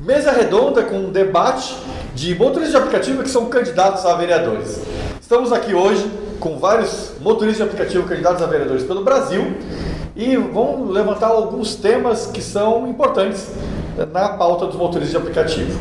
Mesa redonda com um debate de motoristas de aplicativo que são candidatos a vereadores. Estamos aqui hoje com vários motoristas de aplicativo candidatos a vereadores pelo Brasil e vamos levantar alguns temas que são importantes na pauta dos motoristas de aplicativo.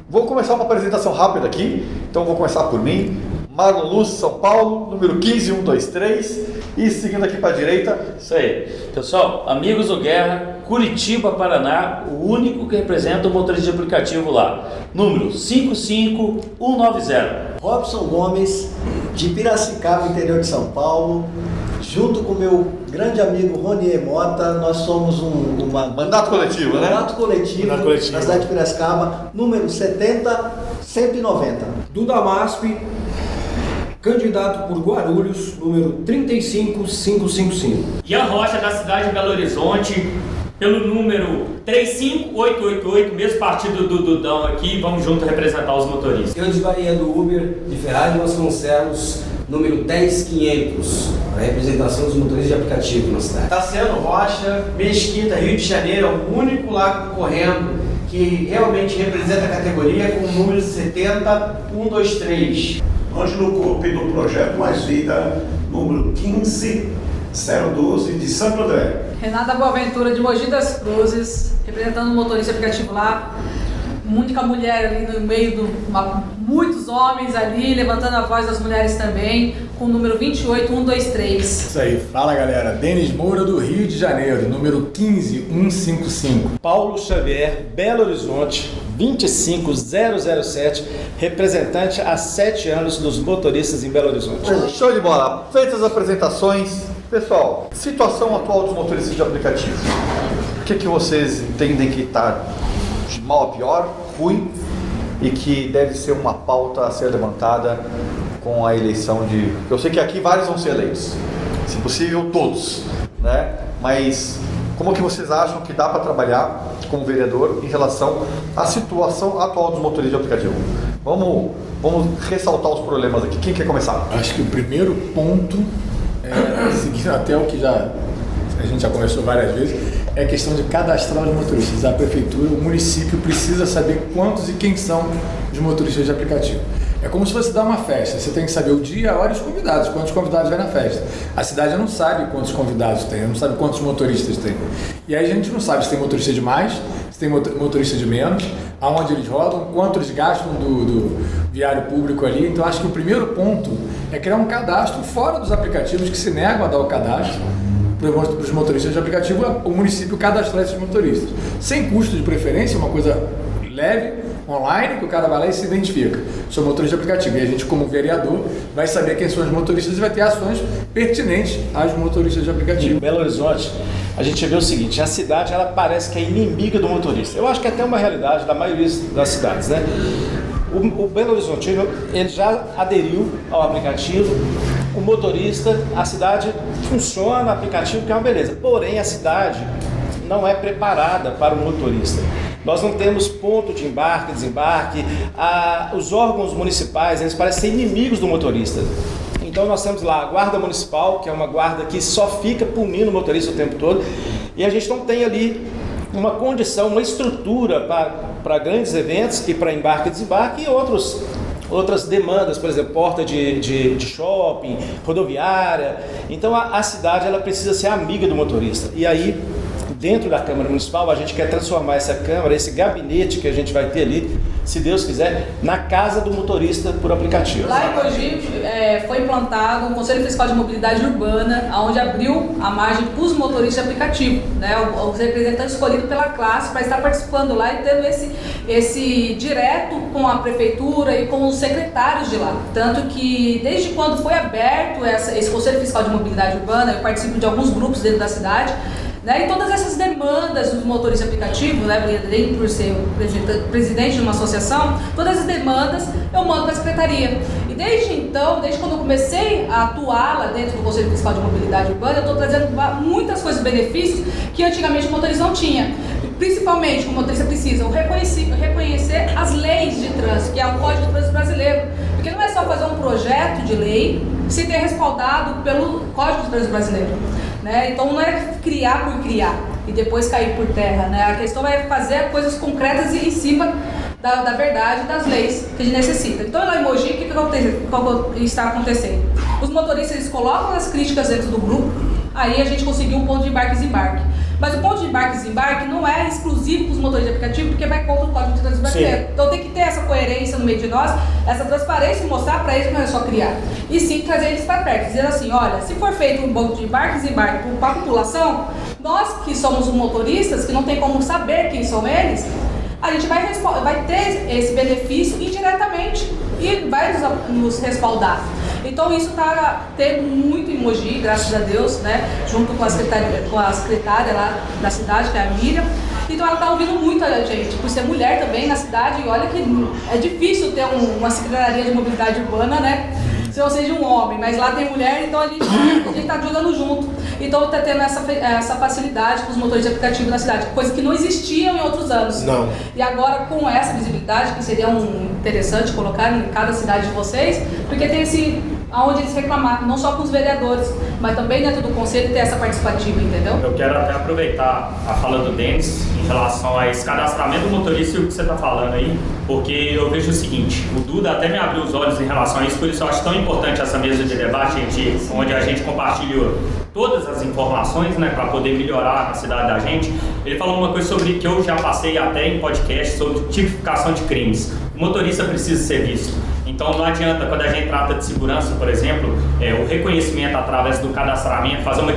Vou começar uma apresentação rápida aqui, então vou começar por mim. Marlon Luz, São Paulo, número 15123, e seguindo aqui para a direita. Isso aí. Pessoal, amigos do Guerra, Curitiba, Paraná, o único que representa o motorista de aplicativo lá. Número 55190. Robson Gomes, de Piracicaba, interior de São Paulo. Junto com meu grande amigo Ronier Mota, nós somos mandato coletivo, né? Mandato coletivo na cidade de Piracicaba, número 70190. Duda Masp, candidato por Guarulhos, número 35555. Ian Rocha, da cidade de Belo Horizonte, pelo número 35888, mesmo partido do Dudão aqui, vamos junto representar os motoristas. Eu de Bahia do Uber, de Ferrari Vasconcelos, número 10500, a representação dos motoristas de aplicativo na cidade. Tassiano Rocha, Mesquita, Rio de Janeiro, é o único lá concorrendo que realmente representa a categoria com o número 70123. Ângelo Coupe, do Projeto Mais Vida, número 15012, de Santo André. Renata Boaventura, de Mogi das Cruzes, representando o motorista aplicativo lá. Única mulher ali no meio muitos homens ali, levantando a voz das mulheres também, com o número 28123. Isso aí, fala galera. Denis Moura, do Rio de Janeiro, número 15155. Paulo Xavier, Belo Horizonte, 25007, representante há 7 anos dos motoristas em Belo Horizonte. Show de bola. Feitas as apresentações, pessoal, situação atual dos motoristas de aplicativo. O que vocês entendem que está de mal a pior, ruim, e que deve ser uma pauta a ser levantada com a eleição de... Eu sei que aqui vários vão ser eleitos, se possível todos, né? Mas como que vocês acham que dá para trabalhar como vereador em relação à situação atual dos motoristas de aplicativo? Vamos ressaltar os problemas aqui. Quem quer começar? Acho que o primeiro ponto, seguindo até o que a gente já conversou várias vezes, é a questão de cadastrar os motoristas. A prefeitura, o município precisa saber quantos e quem são os motoristas de aplicativo. É como se você dá uma festa, você tem que saber o dia, a hora e os convidados, quantos convidados vai na festa. A cidade não sabe quantos convidados tem, não sabe quantos motoristas tem. E aí a gente não sabe se tem motorista de mais, se tem motorista de menos, aonde eles rodam, quanto eles gastam do viário público ali. Então acho que o primeiro ponto é criar um cadastro fora dos aplicativos que se negam a dar o cadastro para os motoristas de aplicativo, o município cadastrar esses motoristas. Sem custo de preferência, uma coisa leve, online, que o cara vai lá e se identifica. Sou motorista de aplicativo. E a gente, como vereador, vai saber quem são os motoristas e vai ter ações pertinentes aos motoristas de aplicativo. Em Belo Horizonte, a gente vê o seguinte, a cidade ela parece que é inimiga do motorista. Eu acho que é até uma realidade da maioria das cidades, né? O Belo Horizontino, ele já aderiu ao aplicativo. O motorista, a cidade funciona, o aplicativo que é uma beleza. Porém, a cidade não é preparada para o motorista. Nós não temos ponto de embarque, desembarque. Os órgãos municipais, eles parecem ser inimigos do motorista. Então nós temos lá a guarda municipal, que é uma guarda que só fica punindo o motorista o tempo todo. E a gente não tem ali uma condição, uma estrutura para grandes eventos e para embarque e desembarque e outras demandas, por exemplo, porta de shopping, rodoviária. Então a cidade ela precisa ser amiga do motorista. E aí, dentro da Câmara Municipal, a gente quer transformar essa Câmara, esse gabinete que a gente vai ter ali, se Deus quiser, na casa do motorista por aplicativo. Lá em Mogi foi implantado um Conselho Fiscal de Mobilidade Urbana, onde abriu a margem para os motoristas de aplicativo, né? Os representantes escolhidos pela classe para estar participando lá e tendo esse direto com a prefeitura e com os secretários de lá. Tanto que desde quando foi aberto esse Conselho Fiscal de Mobilidade Urbana, eu participo de alguns grupos dentro da cidade, né? E todas essas demandas dos motoristas de aplicativo, né, além por ser o presidente de uma associação, todas as demandas eu mando para a secretaria. E desde então, desde quando eu comecei a atuar lá dentro do Conselho Fiscal de Mobilidade Urbana, eu estou trazendo muitas coisas, benefícios que antigamente o motorista não tinha. Principalmente, o motorista precisa reconhecer as leis de trânsito, que é o Código de Trânsito Brasileiro. Porque não é só fazer um projeto de lei se ter respaldado pelo Código de Trânsito Brasileiro. Né? Então não é criar por criar, e depois cair por terra, né? A questão é fazer coisas concretas e em cima da verdade, das leis que a gente necessita. Então, lá em Mogi, o que está acontecendo? Os motoristas, eles colocam as críticas dentro do grupo, aí a gente conseguiu um ponto de embarque e desembarque. Mas o ponto de embarque e desembarque não é exclusivo para os motoristas de aplicativo, porque vai contra o Código de Trânsito Brasileiro. Então tem que ter essa coerência no meio de nós, essa transparência e mostrar para eles que não é só criar. E sim trazer eles para perto, dizer assim, olha, se for feito um ponto de embarque e desembarque para a população, nós que somos os motoristas, que não tem como saber quem são eles, a gente vai ter esse benefício indiretamente e vai nos respaldar. Então isso está tendo muito em Mogi, graças a Deus, né? Junto com a secretária lá da cidade, que é a Miriam. Então ela está ouvindo muito a gente, por ser mulher também na cidade, e olha que é difícil ter uma secretaria de mobilidade urbana, né? Se eu seja um homem, mas lá tem mulher, então a gente está jogando junto. Então está tendo essa facilidade com os motores de aplicativo na cidade, coisa que não existia em outros anos. Não. E agora com essa visibilidade, que seria interessante colocar em cada cidade de vocês, porque tem aonde eles reclamar, não só com os vereadores, mas também dentro do conselho ter essa participativa, entendeu? Eu quero até aproveitar a fala do Denis em relação a esse cadastramento do motorista e o que você está falando aí, porque eu vejo o seguinte, o Duda até me abriu os olhos em relação a isso, por isso eu acho tão importante essa mesa de debate, onde a gente compartilhou todas as informações, né, para poder melhorar a cidade da gente. Ele falou uma coisa sobre que eu já passei até em podcast sobre tipificação de crimes. O motorista precisa ser visto. Então não adianta, quando a gente trata de segurança, por exemplo, o reconhecimento através do cadastramento, fazer uma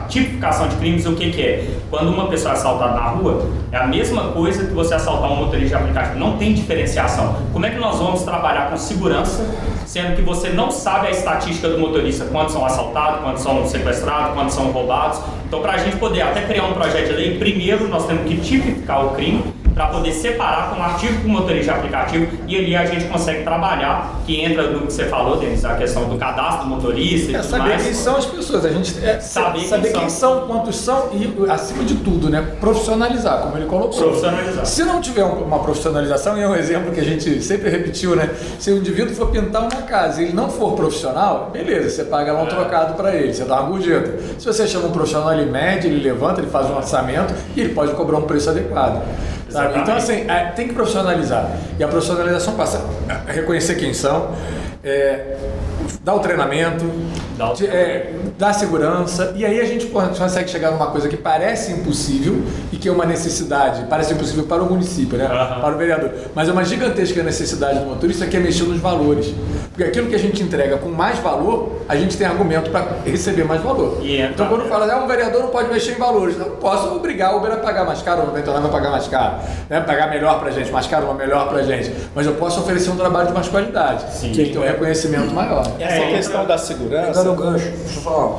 tipificação de crimes, o que é? Quando uma pessoa é assaltada na rua, é a mesma coisa que você assaltar um motorista de aplicativo, não tem diferenciação. Como é que nós vamos trabalhar com segurança, sendo que você não sabe a estatística do motorista, quantos são assaltados, quantos são sequestrados, quantos são roubados? Então, para a gente poder até criar um projeto de lei, primeiro nós temos que tipificar o crime, para poder separar com um artigo com o motorista de aplicativo, e ali a gente consegue trabalhar, que entra no que você falou, Denis, a questão do cadastro do motorista e tudo saber mais. Quem são as pessoas, a gente saber quem são, quantos são e, acima de tudo, né, profissionalizar, como ele colocou. Profissionalizar. Se não tiver uma profissionalização, e é um exemplo que a gente sempre repetiu, né, se o indivíduo for pintar uma casa e ele não for profissional, beleza, você paga lá um trocado para ele, você dá uma gorjeta. Se você chama um profissional, ele mede, ele levanta, ele faz um orçamento e ele pode cobrar um preço adequado. Sabe? Então, assim, tem que profissionalizar. E a profissionalização passa a reconhecer quem são, dar o treinamento, dar segurança, e aí a gente consegue chegar numa coisa que parece impossível e que é uma necessidade, parece impossível para o município, né? Para o vereador, mas é uma gigantesca necessidade do motorista, que é mexer nos valores. Porque aquilo que a gente entrega com mais valor, a gente tem argumento para receber mais valor. Então, quando fala, um vereador não pode mexer em valores, não posso obrigar o Uber a pagar mais caro, o 99 vai pagar mais caro, né? Pagar melhor para a gente, mais caro ou melhor para a gente, mas eu posso oferecer um trabalho de mais qualidade, que tem um reconhecimento maior. Essa questão da segurança...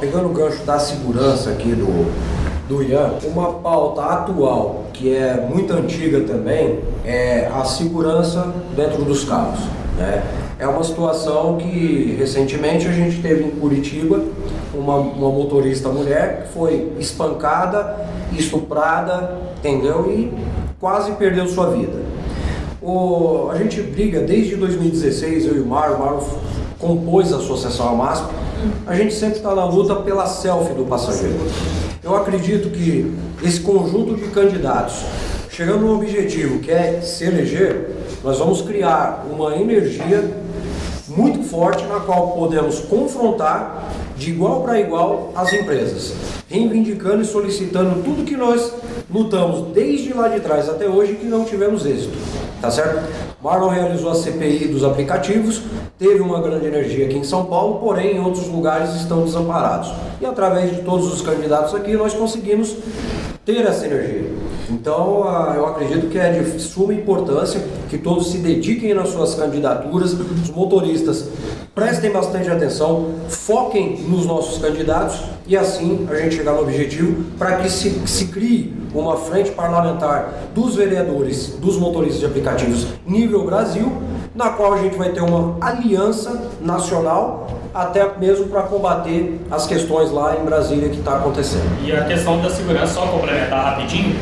Pegando o gancho da segurança aqui do Ian, uma pauta atual que é muito antiga também é a segurança dentro dos carros, né? É uma situação que recentemente a gente teve em Curitiba uma motorista mulher que foi espancada, estuprada, entendeu? E quase perdeu sua vida. A gente briga desde 2016, eu e o Mário compôs a Associação AMASP, a gente sempre está na luta pela selfie do passageiro. Eu acredito que esse conjunto de candidatos, chegando no objetivo que é se eleger, nós vamos criar uma energia muito forte na qual podemos confrontar de igual para igual as empresas, reivindicando e solicitando tudo que nós lutamos desde lá de trás até hoje que não tivemos êxito, tá certo? Marlon realizou a CPI dos aplicativos, teve uma grande energia aqui em São Paulo, porém em outros lugares estão desamparados. E através de todos os candidatos aqui nós conseguimos ter essa energia. Então eu acredito que é de suma importância que todos se dediquem nas suas candidaturas, os motoristas prestem bastante atenção, foquem nos nossos candidatos e assim a gente chegar no objetivo para que se crie uma frente parlamentar dos vereadores, dos motoristas de aplicativos nível Brasil, na qual a gente vai ter uma aliança nacional até mesmo para combater as questões lá em Brasília que está acontecendo. E a questão da segurança, só complementar rapidinho,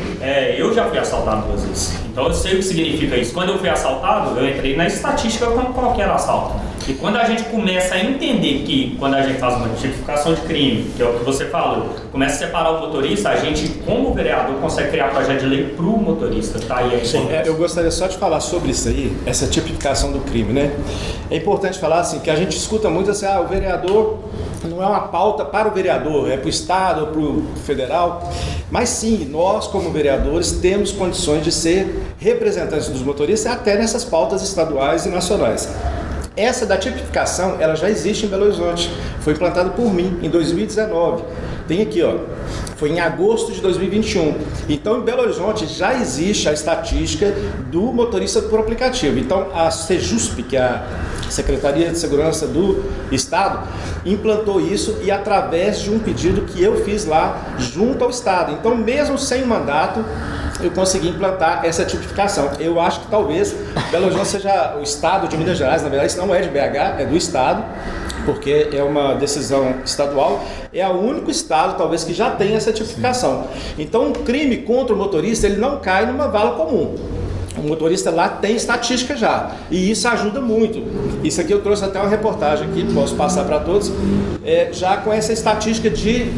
eu já fui assaltado 2 vezes. Então eu sei o que significa isso. Quando eu fui assaltado, eu entrei na estatística como qualquer assalto. E quando a gente começa a entender que, quando a gente faz uma tipificação de crime, que é o que você falou, começa a separar o motorista, a gente, como vereador, consegue criar projeto de lei para o motorista, tá? E eu gostaria só de falar sobre isso aí, essa tipificação do crime, né? É importante falar assim, que a gente escuta muito assim, o vereador não é uma pauta para o vereador, é para o Estado ou para o federal, mas sim, nós como vereadores temos condições de ser representantes dos motoristas até nessas pautas estaduais e nacionais. Essa da tipificação, ela já existe em Belo Horizonte, foi implantada por mim em 2019, tem aqui ó, foi em agosto de 2021, então em Belo Horizonte já existe a estatística do motorista por aplicativo, então a Sejusp, que é a Secretaria de Segurança do Estado, implantou isso e através de um pedido que eu fiz lá junto ao Estado, então mesmo sem mandato, eu consegui implantar essa tipificação. Eu acho que talvez Belo Horizonte seja o Estado de Minas Gerais, na verdade isso não é de BH, é do Estado, porque é uma decisão estadual, é o único Estado talvez que já tem essa tipificação. Então um crime contra o motorista, ele não cai numa vala comum. O motorista lá tem estatística já, e isso ajuda muito. Isso aqui eu trouxe até uma reportagem aqui, posso passar para todos, já com essa estatística de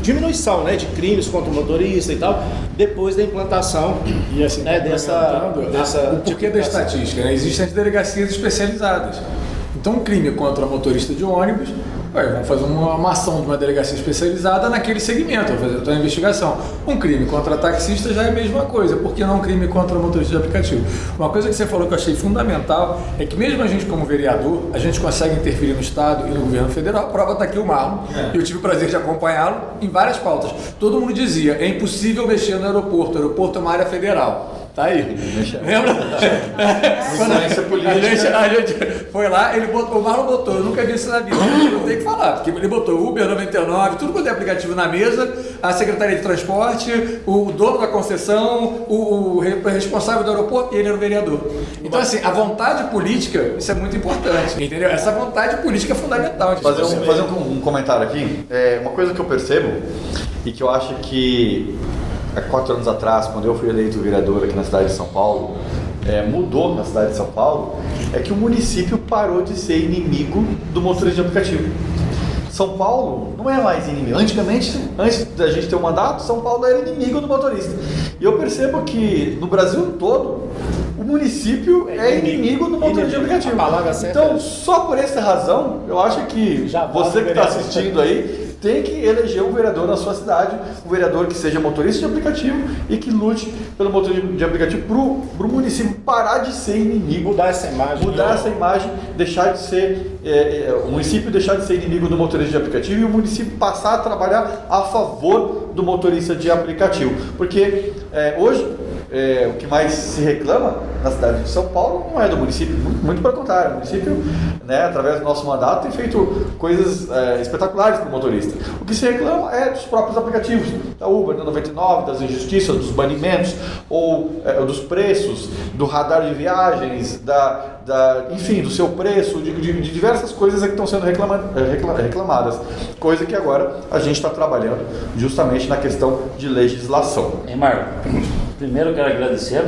diminuição, né, de crimes contra o motorista e tal, depois da implantação e assim, dessa o porquê da estatística, né? Existem as delegacias especializadas. Então, um crime contra motorista de ônibus, vamos fazer uma ação de uma delegacia especializada naquele segmento, vamos fazer uma investigação. Um crime contra taxista já é a mesma coisa, por que não um crime contra motorista de aplicativo? Uma coisa que você falou que eu achei fundamental é que mesmo a gente como vereador, a gente consegue interferir no Estado e no governo federal. A prova está aqui o Marlon, eu tive o prazer de acompanhá-lo em várias pautas. Todo mundo dizia, é impossível mexer no aeroporto, o aeroporto é uma área federal. Tá aí. Lembra? A gente foi lá, o Marlon botou, eu nunca vi isso na vida, eu tenho que falar, porque ele botou Uber 99, tudo quanto é aplicativo na mesa, a Secretaria de Transporte, o dono da concessão, o responsável do aeroporto e ele era o vereador. Então assim, a vontade política, isso é muito importante, entendeu? Essa vontade política é fundamental. Fazer um comentário aqui, uma coisa que eu percebo e que eu acho que há 4 anos atrás, quando eu fui eleito vereador aqui na cidade de São Paulo, mudou na cidade de São Paulo, é que o município parou de ser inimigo do motorista de aplicativo. São Paulo não é mais inimigo. Antigamente, antes da gente ter um mandato, São Paulo era inimigo do motorista. E eu percebo que no Brasil todo, o município é inimigo do motorista de aplicativo. Então, só por essa razão, eu acho que você que está assistindo aí, tem que eleger um vereador na sua cidade, um vereador que seja motorista de aplicativo e que lute pelo motorista de aplicativo para o município parar de ser inimigo. Mudar essa imagem. Deixar de ser, o município deixar de ser inimigo do motorista de aplicativo e o município passar a trabalhar a favor do motorista de aplicativo. Porque hoje, o que mais se reclama na cidade de São Paulo não é do município, muito pelo contrário. O município, através do nosso mandato, tem feito coisas espetaculares para o motorista. O que se reclama é dos próprios aplicativos, da Uber, da 99, das injustiças, dos banimentos, ou dos preços, do radar de viagens, enfim, do seu preço, de diversas coisas que estão sendo reclamadas. Coisa que agora a gente está trabalhando justamente na questão de legislação. Marco, primeiro eu quero agradecer,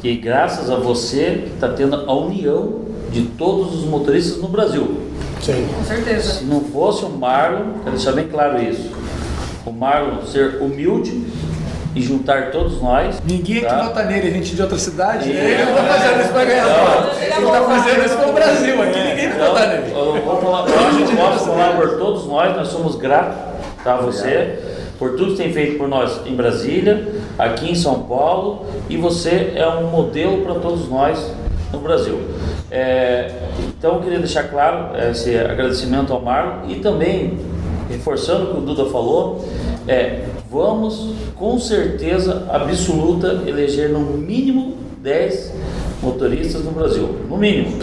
que graças a você está tendo a união de todos os motoristas no Brasil. Sim. Com certeza. Se não fosse o Marlon, quero deixar bem claro isso, o Marlon ser humilde e juntar todos nós. Ninguém aqui vota nele, a gente de outra cidade. Ele não está fazendo isso para ganhar voto. Ele está fazendo isso para o Brasil, aqui ninguém vota nele. Eu posso falar por todos nós somos gratos a você, por tudo que tem feito por nós em Brasília, aqui em São Paulo, e você é um modelo para todos nós no Brasil. Então eu queria deixar claro esse agradecimento ao Marlon e também, reforçando o que o Duda falou, vamos com certeza absoluta eleger no mínimo 10 motoristas no Brasil, no mínimo.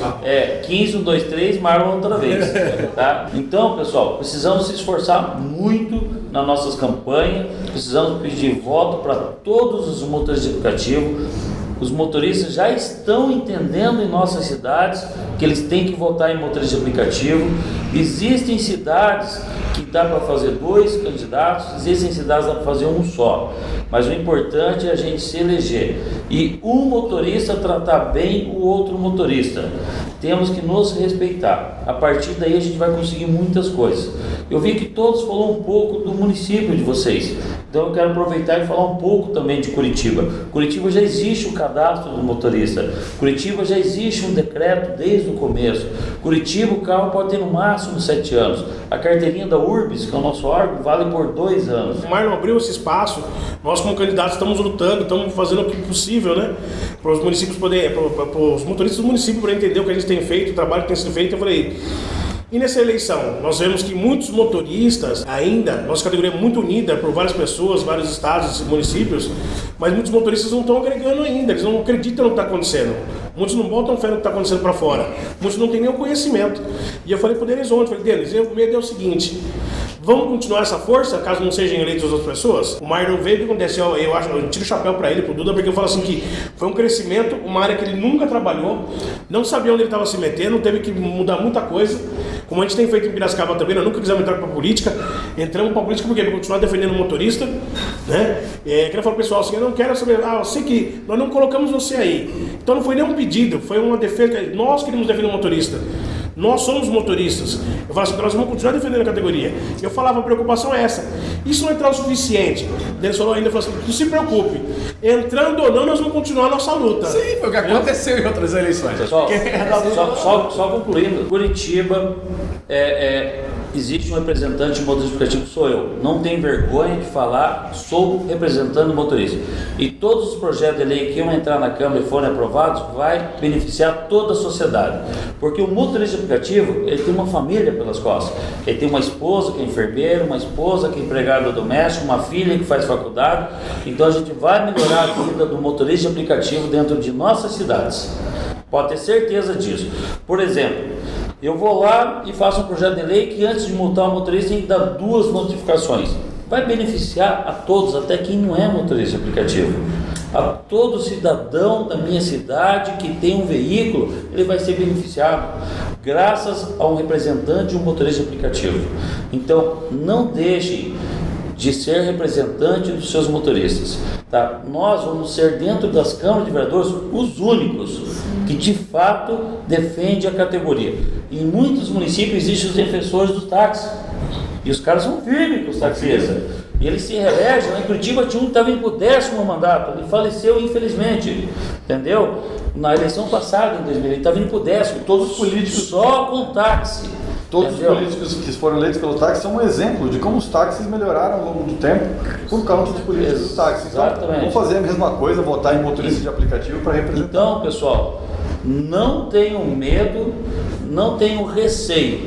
15, 1, 2, 3, Marlon outra vez. Tá? Então, pessoal, precisamos se esforçar muito nas nossas campanhas, precisamos pedir voto para todos os motoristas de aplicativo. Os motoristas já estão entendendo em nossas cidades que eles têm que votar em motorista de aplicativo. Existem cidades que dá para fazer 2 candidatos, existem cidades que dá para fazer um só, mas o importante é a gente se eleger e um motorista tratar bem o outro motorista. Temos que nos respeitar. A partir daí a gente vai conseguir muitas coisas. Eu vi que todos falaram um pouco do município de vocês, então eu quero aproveitar e falar um pouco também de Curitiba. Curitiba já existe o cadastro do motorista, Curitiba já existe um decreto desde o começo. Curitiba o carro pode ter no máximo 7 anos. A carteirinha da Urbis, que é o nosso órgão, vale por 2 anos. O Marlon abriu esse espaço, nós como candidatos estamos lutando, estamos fazendo o que possível, né? Para os municípios poderem, para os motoristas do município poderem entender o que a gente tem feito, o trabalho que tem sido feito. Eu falei, e nessa eleição, nós vemos que muitos motoristas ainda, nossa categoria é muito unida por várias pessoas, vários estados e municípios, mas muitos motoristas não estão agregando ainda, eles não acreditam no que está acontecendo. Muitos não botam fé no que está acontecendo para fora, muitos não têm nenhum conhecimento. E eu falei para o Denis ontem, Denis, o medo é o seguinte, vamos continuar essa força, caso não sejam eleitos as outras pessoas? O Marlon veio, o que aconteceu? Eu tiro o chapéu para ele, para o Duda, porque eu falo assim que foi um crescimento, uma área que ele nunca trabalhou, não sabia onde ele estava se metendo, teve que mudar muita coisa. Como a gente tem feito em Piracicaba também, nós nunca quisemos entrar para a política, entramos para a política porque para continuar defendendo o motorista, né? Quero falar pro pessoal assim, eu não quero saber, eu sei que nós não colocamos você aí, então não foi nenhum pedido, foi uma defesa, nós queríamos defender o motorista. Nós somos motoristas. Eu falo assim, nós vamos continuar defendendo a categoria. Eu falava, a preocupação é essa. Isso não entrar o suficiente. Ele falou ainda, falou assim, não se preocupe. Entrando ou não, nós vamos continuar a nossa luta. Sim, foi o que aconteceu em outras eleições. Pessoal, só concluindo. Curitiba, existe um representante de motorista aplicativo, sou eu. Não tenho vergonha de falar, sou representante do motorista. E todos os projetos de lei que iam entrar na Câmara e forem aprovados, vai beneficiar toda a sociedade. Porque o motorista aplicativo, ele tem uma família pelas costas. Ele tem uma esposa que é enfermeira, uma esposa que é empregada doméstica, uma filha que faz faculdade. Então a gente vai melhorar a vida do motorista aplicativo dentro de nossas cidades. Pode ter certeza disso. Por exemplo, eu vou lá e faço um projeto de lei que antes de multar o motorista tem que dar 2 notificações. Vai beneficiar a todos, até quem não é motorista aplicativo. A todo cidadão da minha cidade que tem um veículo, ele vai ser beneficiado graças a um representante de um motorista aplicativo. Então, não deixe de ser representante dos seus motoristas, tá? Nós vamos ser, dentro das câmaras de vereadores, os únicos que de fato defendem a categoria. Em muitos municípios existem os defensores do táxi, e os caras são firmes com os taxistas, e eles se reelegem. Em Curitiba tinha um que estava indo para o 10º mandato, ele faleceu infelizmente, entendeu? Na eleição passada, em 2000, ele estava indo para o 10º, todos os políticos só com táxi. Todos os políticos que foram eleitos pelo táxi são um exemplo de como os táxis melhoraram ao longo do tempo por causa dos políticos do táxi. Então, vamos fazer a mesma coisa, votar em motorista de aplicativo para representar. Então, pessoal, não tenham medo, não tenham receio.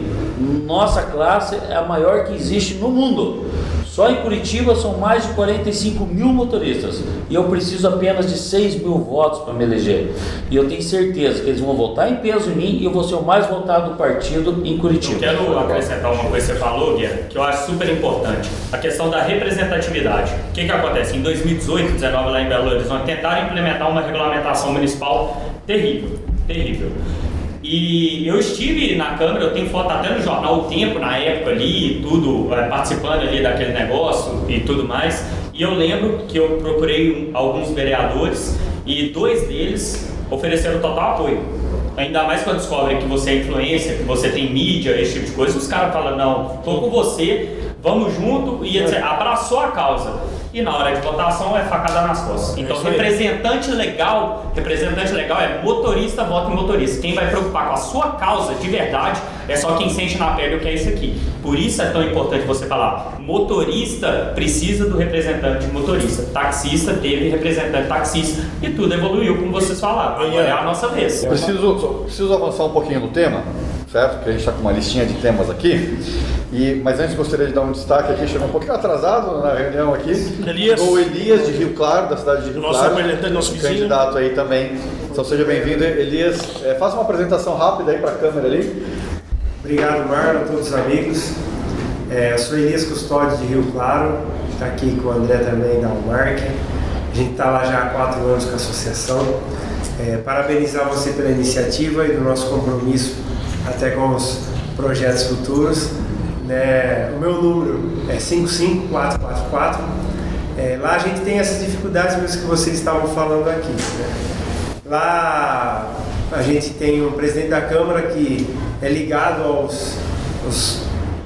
Nossa classe é a maior que existe no mundo. Só em Curitiba são mais de 45 mil motoristas e eu preciso apenas de 6 mil votos para me eleger. E eu tenho certeza que eles vão votar em peso em mim e eu vou ser o mais votado do partido em Curitiba. Eu quero acrescentar uma coisa que você falou, Guilherme, que eu acho super importante. A questão da representatividade. O que acontece? Em 2018, 2019, lá em Belo Horizonte, tentaram implementar uma regulamentação municipal terrível. E eu estive na Câmara, eu tenho foto até no jornal O Tempo, na época ali, e tudo, participando ali daquele negócio e tudo mais. E eu lembro que eu procurei alguns vereadores e 2 deles ofereceram total apoio. Ainda mais quando descobrem que você é influência, que você tem mídia, esse tipo de coisa, os caras falam, não, tô com você, vamos junto, e etc. Abraçou a causa. E na hora de votação é facada nas costas. Então representante legal é motorista, vota em motorista. Quem vai preocupar com a sua causa de verdade é só quem sente na pele o que é isso aqui. Por isso é tão importante você falar, motorista precisa do representante de motorista, taxista teve representante taxista e tudo evoluiu como vocês falaram. Agora é a nossa vez. Preciso avançar um pouquinho no tema, certo? Porque a gente está com uma listinha de temas aqui. Mas antes gostaria de dar um destaque aqui, chegou um pouquinho atrasado na reunião aqui. O Elias de Rio Claro, da cidade de Rio Claro. Nosso candidato aí também. Então seja bem-vindo, Elias. Faça uma apresentação rápida aí para a câmera ali. Obrigado, Marlon, a todos os amigos. Eu sou Elias Custódio de Rio Claro, está aqui com o André também da Almark. A gente está lá já há 4 anos com a associação. Parabenizar você pela iniciativa e do nosso compromisso até com os projetos futuros. né? O meu número é 55444. Lá a gente tem essas dificuldades mesmo que vocês estavam falando aqui, né? Lá a gente tem um presidente da Câmara que é ligado aos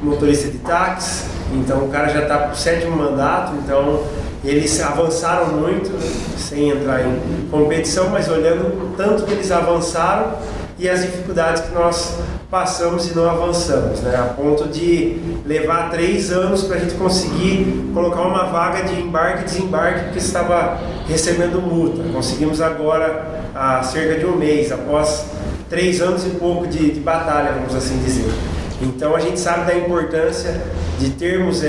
motoristas de táxi, então o cara já está para o 7º mandato, então eles avançaram muito, sem entrar em competição, mas olhando o tanto que eles avançaram e as dificuldades que nós passamos e não avançamos, né? A ponto de levar 3 anos para a gente conseguir colocar uma vaga de embarque e desembarque, porque estava recebendo multa. Conseguimos agora, há cerca de um mês, após 3 anos e pouco de batalha, vamos assim dizer. Então a gente sabe da importância de termos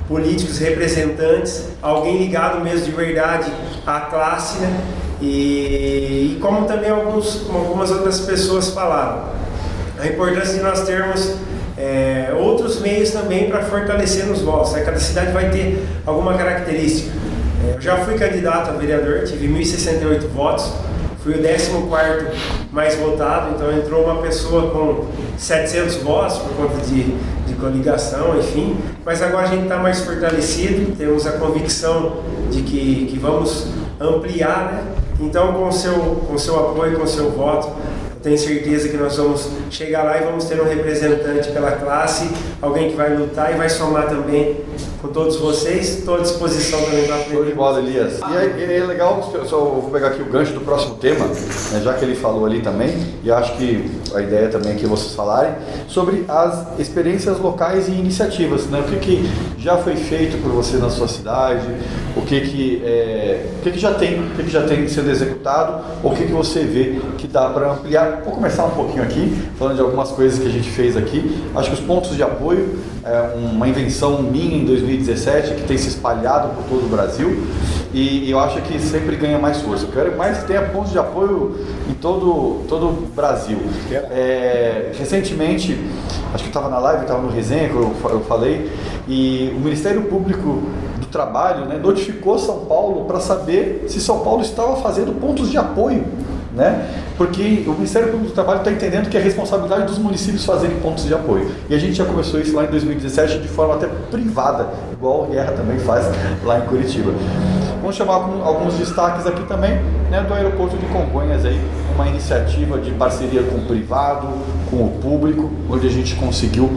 políticos representantes, alguém ligado mesmo de verdade à classe, né? E como também algumas outras pessoas falaram, a importância de nós termos outros meios também para fortalecer nos votos. Cada cidade vai ter alguma característica. Eu já fui candidato a vereador, tive 1.068 votos, fui o 14º mais votado, então entrou uma pessoa com 700 votos por conta de coligação, enfim. Mas agora a gente está mais fortalecido, temos a convicção de que vamos ampliar, né? Então, com o seu apoio, com o seu voto, eu tenho certeza que nós vamos chegar lá e vamos ter um representante pela classe, alguém que vai lutar e vai somar também com todos vocês. Estou à disposição também para aprender. Show de bola, Elias. E é legal, eu vou pegar aqui o gancho do próximo tema, né, já que ele falou ali também, e acho que a ideia também é que vocês falarem sobre as experiências locais e iniciativas, né? O que já foi feito por você na sua cidade, o que já tem sendo executado, o que você vê que dá para ampliar. Vou começar um pouquinho aqui, falando de algumas coisas que a gente fez aqui. Acho que os pontos de apoio é uma invenção minha em 2017 que tem se espalhado por todo o Brasil e eu acho que sempre ganha mais força. Eu quero mais que tenha pontos de apoio em todo o Brasil. Recentemente, acho que eu estava na live, estava no resenha que eu falei, e o Ministério Público do Trabalho, né, notificou São Paulo para saber se São Paulo estava fazendo pontos de apoio, né? Porque o Ministério Público do Trabalho está entendendo que é responsabilidade dos municípios fazerem pontos de apoio. E a gente já começou isso lá em 2017 de forma até privada, igual o Guerra também faz lá em Curitiba. Vamos chamar alguns destaques aqui também, né, do aeroporto de Congonhas, aí, uma iniciativa de parceria com o privado, com o público, onde a gente conseguiu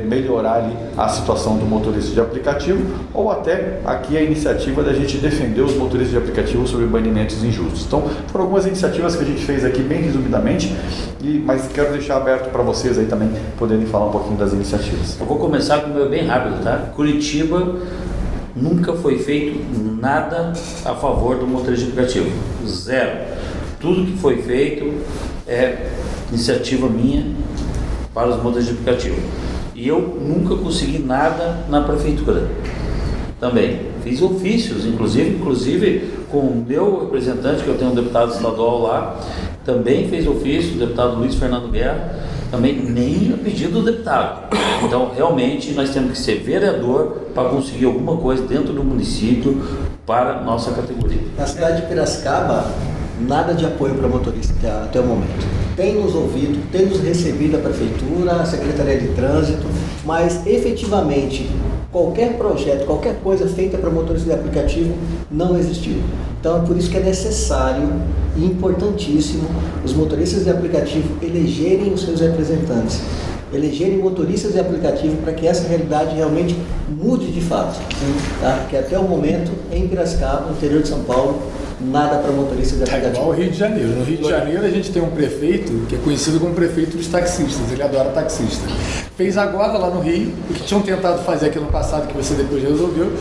melhorar ali a situação do motorista de aplicativo, ou até aqui a iniciativa da gente defender os motoristas de aplicativo sobre banimentos injustos. Então, foram algumas iniciativas que a gente fez aqui bem resumidamente, mas quero deixar aberto para vocês aí também poderem falar um pouquinho das iniciativas. Eu vou começar com o meu bem rápido, tá? Curitiba nunca foi feito nada a favor do motorista de aplicativo, zero. Tudo que foi feito é iniciativa minha para os motoristas de aplicativo. E eu nunca consegui nada na prefeitura também. Fiz ofícios, inclusive com o meu representante, que eu tenho um deputado estadual lá, também fez ofício, o deputado Luiz Fernando Guerra, também nem a pedido do deputado. Então, realmente, nós temos que ser vereador para conseguir alguma coisa dentro do município para nossa categoria. Na cidade de Piracicaba, nada de apoio para motorista até o momento. Tem nos ouvido, tem nos recebido a Prefeitura, a Secretaria de Trânsito, mas efetivamente qualquer projeto, qualquer coisa feita para motorista de aplicativo não existiu. Então é por isso que é necessário e importantíssimo os motoristas de aplicativo elegerem os seus representantes, elegerem motoristas de aplicativo para que essa realidade realmente mude de fato. Tá? Porque até o momento, em Piracicaba, no interior de São Paulo, nada para motorista de aplicativo. É igual o Rio de Janeiro. No Rio de Janeiro a gente tem um prefeito que é conhecido como prefeito dos taxistas, ele adora taxista. Fez agora lá no Rio, o que tinham tentado fazer aqui no passado, que você depois resolveu,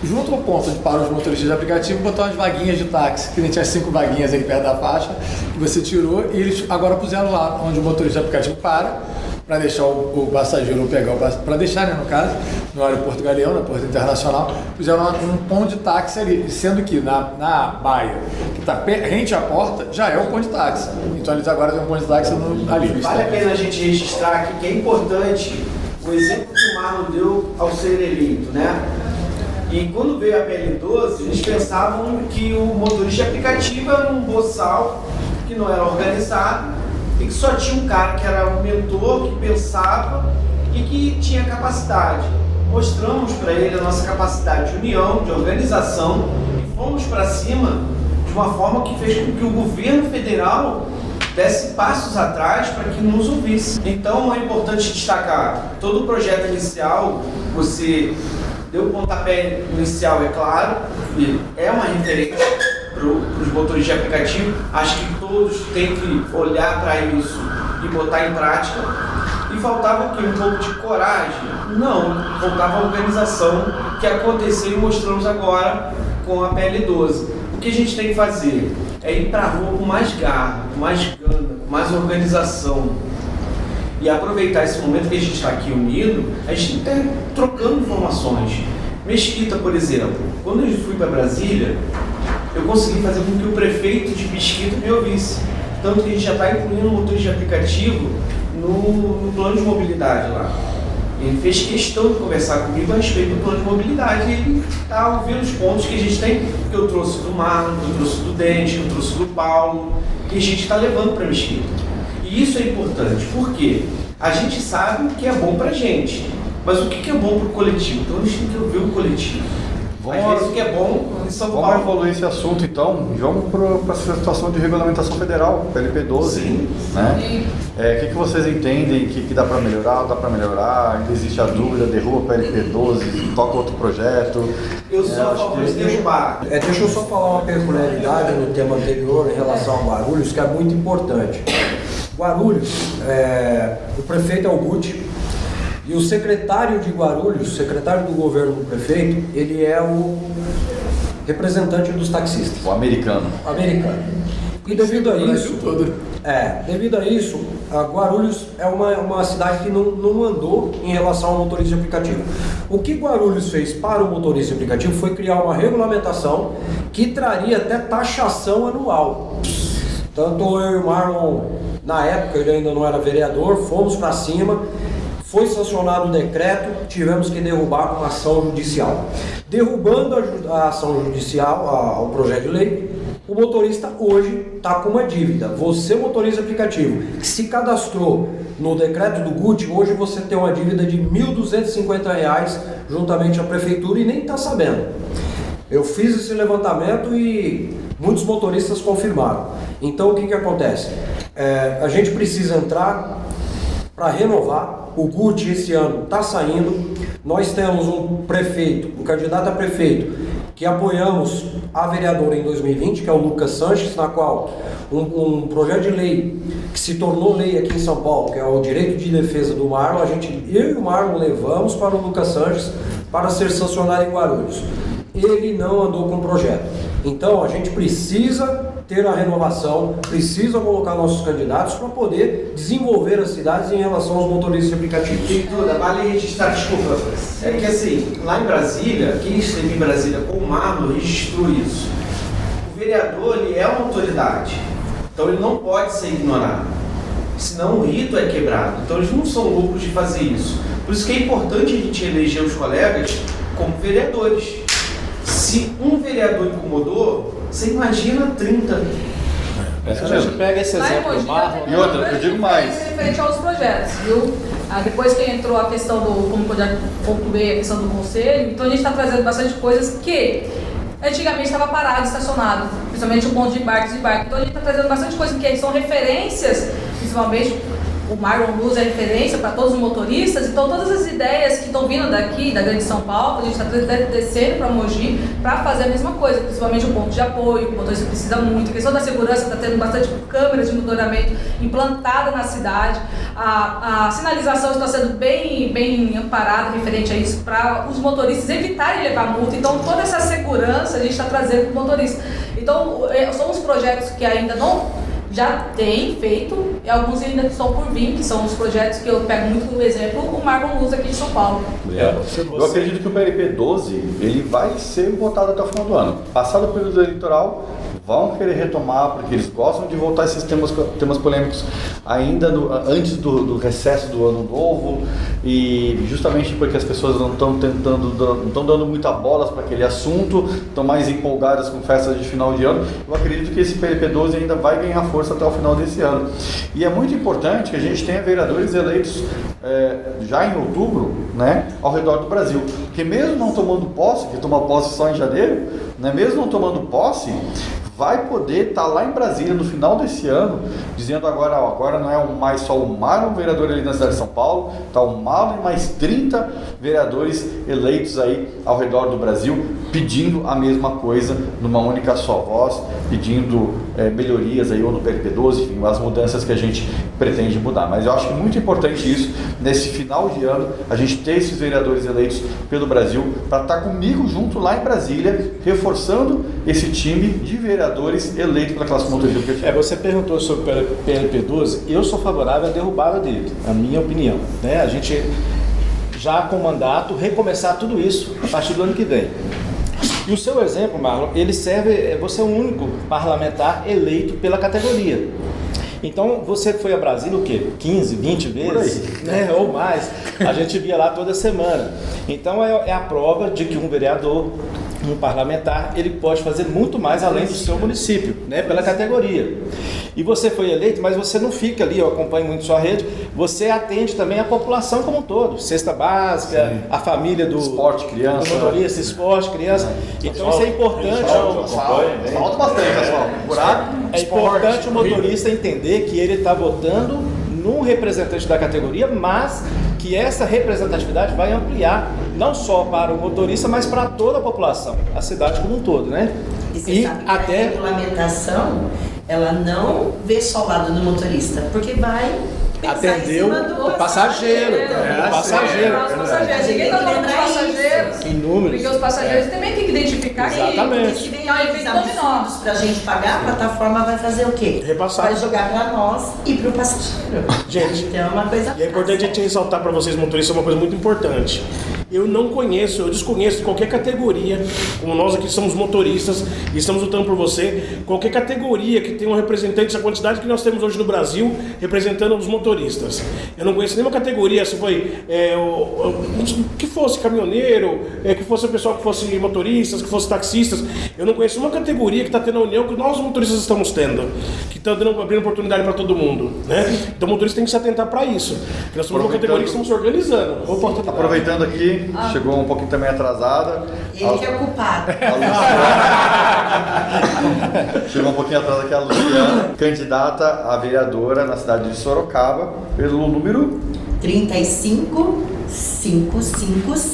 junto ao ponto de parar os motoristas de aplicativo, botar umas vaguinhas de táxi, que nem tinha 5 vaguinhas aí perto da faixa, que você tirou, e eles agora puseram lá, onde o motorista de aplicativo para deixar o passageiro pegar para deixar, né, no caso, no aeroporto Galeão, no aeroporto internacional, fizeram um ponto de táxi ali, sendo que na baia, que está rente à porta, já é o ponto de táxi. Então eles agora têm um ponto de táxi ali. Vale a pena a gente registrar aqui que é importante o exemplo que o Marlon deu ao ser eleito, né? E quando veio a PL12, eles pensavam que o motorista de aplicativo era um boçal que não era organizado, e que só tinha um cara que era um mentor, que pensava e que tinha capacidade. Mostramos para ele a nossa capacidade de união, de organização e fomos para cima de uma forma que fez com que o governo federal desse passos atrás para que nos ouvisse. Então é importante destacar todo o projeto inicial, você deu o pontapé inicial, é claro, e é uma referência para os motores de aplicativo. Acho que todos têm que olhar para isso e botar em prática. E faltava o quê? Um pouco de coragem? Não, faltava a organização que aconteceu e mostramos agora com a PL12. O que a gente tem que fazer é ir para a rua com mais garra, com mais gana, com mais organização. E aproveitar esse momento que a gente está aqui unido, a gente está trocando informações. Mesquita, por exemplo, quando eu fui para Brasília, eu consegui fazer com que o prefeito de Mesquita me ouvisse. Tanto que a gente já está incluindo motores de aplicativo no plano de mobilidade lá. Ele fez questão de conversar comigo a respeito do plano de mobilidade e ele está ouvindo os pontos que a gente tem, que eu trouxe do Marlon, que eu trouxe do Dente, que eu trouxe do Paulo, que a gente está levando para Mesquita. E isso é importante, porque a gente sabe o que é bom para a gente, mas o que é bom para o coletivo? Então a gente tem que ouvir o coletivo. Às vezes o que é bom em São Paulo. Vamos evoluir esse assunto então, vamos para a situação de regulamentação federal, PLP12. Sim. Né? O que vocês entendem que dá para melhorar, ainda existe a dúvida, derruba a PLP12, toca outro projeto? Eu só falo de derrubar. Deixa eu só falar uma peculiaridade no tema anterior em relação a Guarulhos, que é muito importante. Guarulhos, o prefeito é o Guti, e o secretário de Guarulhos, secretário do governo do prefeito, ele é o representante dos taxistas. O americano. E devido a isso, Guarulhos é uma cidade que não andou em relação ao motorista de aplicativo. O que Guarulhos fez para o motorista de aplicativo foi criar uma regulamentação que traria até taxação anual. Tanto eu e o Marlon, na época ele ainda não era vereador, fomos para cima. Foi sancionado o decreto, tivemos que derrubar com uma ação judicial. Derrubando a ação judicial, o projeto de lei, o motorista hoje está com uma dívida. Você, motorista aplicativo, que se cadastrou no decreto do Guti, hoje você tem uma dívida de R$ 1.250 juntamente à prefeitura e nem está sabendo. Eu fiz esse levantamento e muitos motoristas confirmaram. Então o que acontece? A gente precisa entrar para renovar. O Guti esse ano está saindo. Nós temos um candidato a prefeito, que apoiamos a vereadora em 2020, que é o Lucas Sanches, na qual um projeto de lei que se tornou lei aqui em São Paulo, que é o direito de defesa do Marlon, eu e o Marlon levamos para o Lucas Sanches para ser sancionado em Guarulhos. Ele não andou com o projeto. Então a gente precisa ter a renovação, precisa colocar nossos candidatos para poder desenvolver as cidades em relação aos motoristas de aplicativo. E Duda, vale registrar, desculpa, é que assim, lá em Brasília, quem esteve em Brasília com o Marlon registrou isso. O vereador, ele é uma autoridade, então ele não pode ser ignorado, senão o rito é quebrado. Então eles não são loucos de fazer isso. Por isso que é importante a gente eleger os colegas como vereadores. Se um vereador incomodou, você imagina 30. A gente pega esse exemplo do Marlon. E outra, eu digo mais. Referente aos projetos, viu? Depois que entrou a questão do, como podia concluir a questão do conselho, então a gente está trazendo bastante coisas que antigamente estava parado, estacionado, principalmente o ponto de embarque. Então a gente está trazendo bastante coisas que são referências, principalmente. O Marlon Luz é referência para todos os motoristas, então todas as ideias que estão vindo daqui, da Grande São Paulo, a gente está descendo para Mogi para fazer a mesma coisa, principalmente o ponto de apoio, o motorista precisa muito. A questão da segurança, está tendo bastante câmeras de monitoramento implantada na cidade, a sinalização está sendo bem amparada referente a isso, para os motoristas evitarem levar multa. Então toda essa segurança a gente está trazendo para o motorista. Então são os projetos que ainda não já tem feito e alguns ainda estão por vir, que são os projetos que eu pego muito como exemplo, o Marlon Luz aqui em São Paulo. Eu acredito que o PLP12 ele vai ser votado até o final do ano. Passado o período eleitoral, vão querer retomar, porque eles gostam de voltar a esses temas polêmicos ainda antes do recesso do ano novo, e justamente porque as pessoas não estão dando muita bola para aquele assunto, estão mais empolgadas com festas de final de ano. Eu acredito que esse PLP12 ainda vai ganhar força até o final desse ano. E é muito importante que a gente tenha vereadores eleitos já em outubro, né, ao redor do Brasil, porque mesmo não tomando posse, que toma posse só em janeiro, né, mesmo não tomando posse, vai poder estar lá em Brasília no final desse ano, dizendo agora não é mais só o Marlon, vereador ali na cidade de São Paulo, está o Marlon e mais 30 vereadores eleitos aí ao redor do Brasil, pedindo a mesma coisa numa única só voz, pedindo melhorias aí ou no PLP12, enfim, as mudanças que a gente pretende mudar. Mas eu acho que é muito importante isso, nesse final de ano, a gente ter esses vereadores eleitos pelo Brasil, para estar comigo junto lá em Brasília, reforçando esse time de vereadores eleitos pela classe motorista aplicativa. Você perguntou sobre o PLP12, eu sou favorável à derrubada dele, na minha opinião, né? A gente já com mandato recomeçar tudo isso a partir do ano que vem. E o seu exemplo, Marlon, ele serve, você é o único parlamentar eleito pela categoria. Então, você foi a Brasília o quê? 15, 20 vezes? Né? Ou mais. A gente via lá toda semana. Então, é a prova de que um vereador, um parlamentar, ele pode fazer muito mais além do seu município, né? Pela categoria. E você foi eleito, mas você não fica ali, eu acompanho muito sua rede, você atende também a população como um todo, cesta básica, sim, a família do esporte, criança, do motorista, esporte, criança. Então isso é importante. Falta bastante, pessoal. Buraco, é importante o motorista entender que ele está votando num representante da categoria, mas que essa representatividade vai ampliar não só para o motorista, mas para toda a população, a cidade como um todo, né? E você sabe que a regulamentação, ela não vê só o lado do motorista, porque vai atender o passageiro. Ninguém está falando dos passageiros. Inúmeros. Porque os passageiros também têm que identificar que se vem absurdos para a gente pagar, a plataforma vai fazer o quê? Repassar. Vai jogar para nós e para o passageiro. Gente, então é uma coisa e é importante a gente ressaltar para vocês, motoristas, uma coisa muito importante. Eu desconheço qualquer categoria, como nós aqui somos motoristas e estamos lutando por você, qualquer categoria que tenha um representante, essa quantidade que nós temos hoje no Brasil, representando os motoristas. Eu não conheço nenhuma categoria, se foi que fosse caminhoneiro, que fosse o pessoal que fosse motoristas, que fosse taxistas. Eu não conheço uma categoria que está tendo a união que nós motoristas estamos tendo, que está abrindo oportunidade para todo mundo, né? Então o motorista tem que se atentar para isso. Nós somos uma categoria que estamos se organizando. Aproveitando aqui, chegou um pouquinho também atrasada. Ele que é o culpado. Chegou um pouquinho atrasada aqui a Luciana, candidata a vereadora na cidade de Sorocaba, pelo número 35555.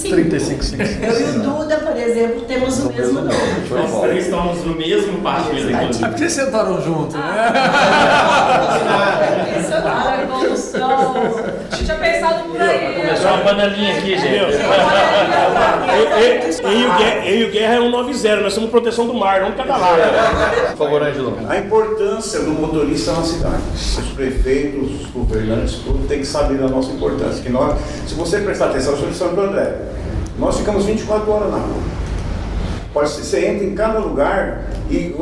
355. Eu e o Duda, por exemplo, temos o mesmo nome. Nós três estamos no mesmo partido, inclusive. É porque vocês sentaram junto, né? A evolução. Tinha pensado por aí. Começou uma panelinha aqui, gente. Eu e o Guerra é um 9-0, nós somos proteção do mar, um de cada lado. Por favor, Ângelo. A importância do motorista na cidade. Os prefeitos, os governantes, tudo tem que saber da nossa importância. Que nós, se você prestar atenção, eu sou de Santo André, nós ficamos 24 horas na rua. Você entra em cada lugar e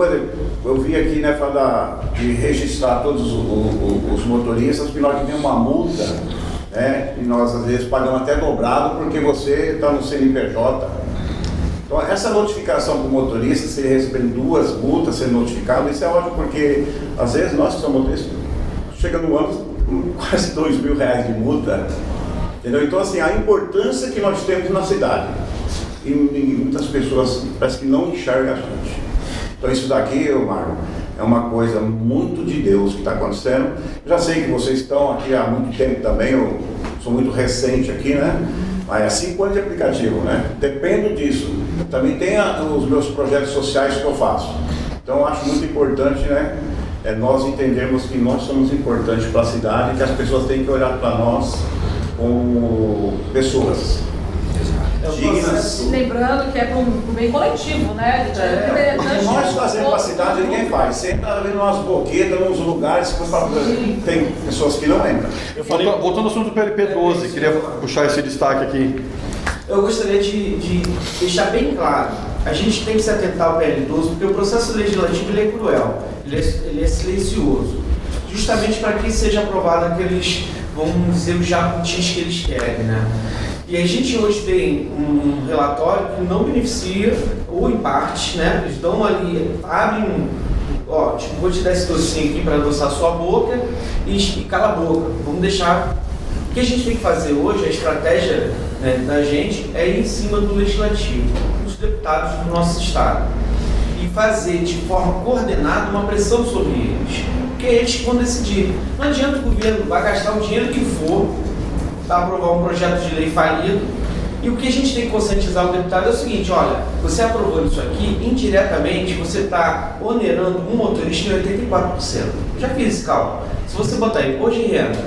eu vi aqui, né, falar de registrar todos os motoristas, porque nós tivemos uma multa, né, e nós às vezes pagamos até dobrado porque você está no CNPJ. Então essa notificação para o motorista, se ele receber 2 multas sendo notificado, isso é ótimo, porque às vezes nós que somos motoristas, chega no ano quase R$2.000 de multa. Entendeu? Então assim, a importância que nós temos na cidade. E muitas pessoas parece que não enxergam a gente. Então isso daqui, Marlon, é uma coisa muito de Deus que está acontecendo. Eu já sei que vocês estão aqui há muito tempo também, eu sou muito recente aqui, né? Mas é 5 anos de aplicativo, né? Dependo disso. Eu também tenho os meus projetos sociais que eu faço. Então eu acho muito importante, né? Nós entendermos que nós somos importantes para a cidade e que as pessoas têm que olhar para nós como pessoas. Dignas. Lembrando que é para um bem coletivo, né? O que nós fazemos para a cidade, ninguém faz. Você entra ali nas boquetas, nos lugares, tem pessoas que não entram. Voltando ao assunto do PLP12, queria puxar esse destaque aqui. Eu gostaria de deixar bem claro a gente tem que se atentar ao PL12, porque o processo legislativo ele é cruel, ele é silencioso, justamente para que seja aprovado aqueles, vamos dizer, os jabutis que eles querem, né? E a gente hoje tem um relatório que não beneficia, ou em parte, né? Eles dão ali, abrem tipo, vou te dar esse docinho aqui para adoçar sua boca e cala a boca. Vamos deixar. O que a gente tem que fazer hoje, a estratégia, né, da gente é ir em cima do legislativo, dos deputados do nosso estado, e fazer de forma coordenada uma pressão sobre eles. Porque eles vão decidir. Não adianta o governo vai gastar o dinheiro que for para aprovar um projeto de lei falido. E o que a gente tem que conscientizar o deputado é o seguinte: olha, você aprovando isso aqui, indiretamente você está onerando um motorista em 84%. Já fiz esse cálculo. Se você botar imposto de renda,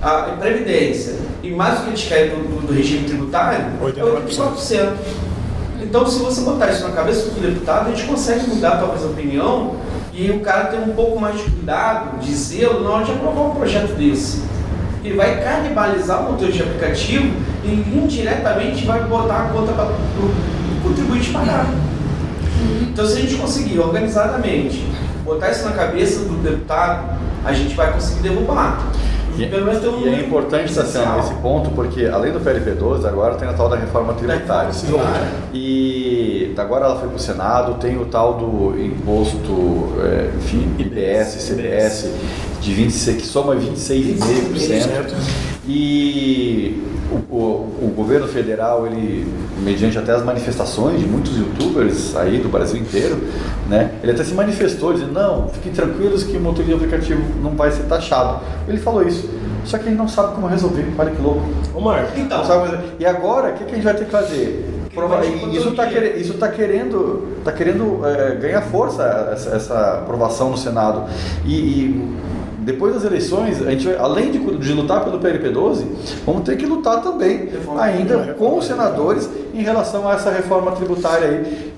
a previdência e mais o que eles querem do regime tributário, é 84%. Então, se você botar isso na cabeça do deputado, a gente consegue mudar talvez a opinião e o cara ter um pouco mais de cuidado, de zelo na hora de aprovar um projeto desse. Ele vai canibalizar o motorista de aplicativo e indiretamente vai botar a conta para o contribuinte pagar. Então, se a gente conseguir organizadamente botar isso na cabeça do deputado, a gente vai conseguir derrubar. E é importante estar sendo esse ponto, porque além do PLP12, agora tem a tal da reforma tributária. E agora ela foi para o Senado, tem o tal do imposto, IPS, CBS, de 26, que soma 26,5%. E o governo federal, ele, mediante até as manifestações de muitos youtubers aí do Brasil inteiro, né, ele até se manifestou dizendo: não, fiquem tranquilos que o motorista aplicativo não vai ser taxado. Ele falou isso, só que ele não sabe como resolver. Olha que louco. Ô Marcos, então, e agora, o que a gente vai ter que fazer? Isso está querendo ganhar força, essa aprovação no Senado. E depois das eleições, a gente vai, além de lutar pelo PLP12, vamos ter que lutar também ainda com os senadores em relação a essa reforma tributária aí,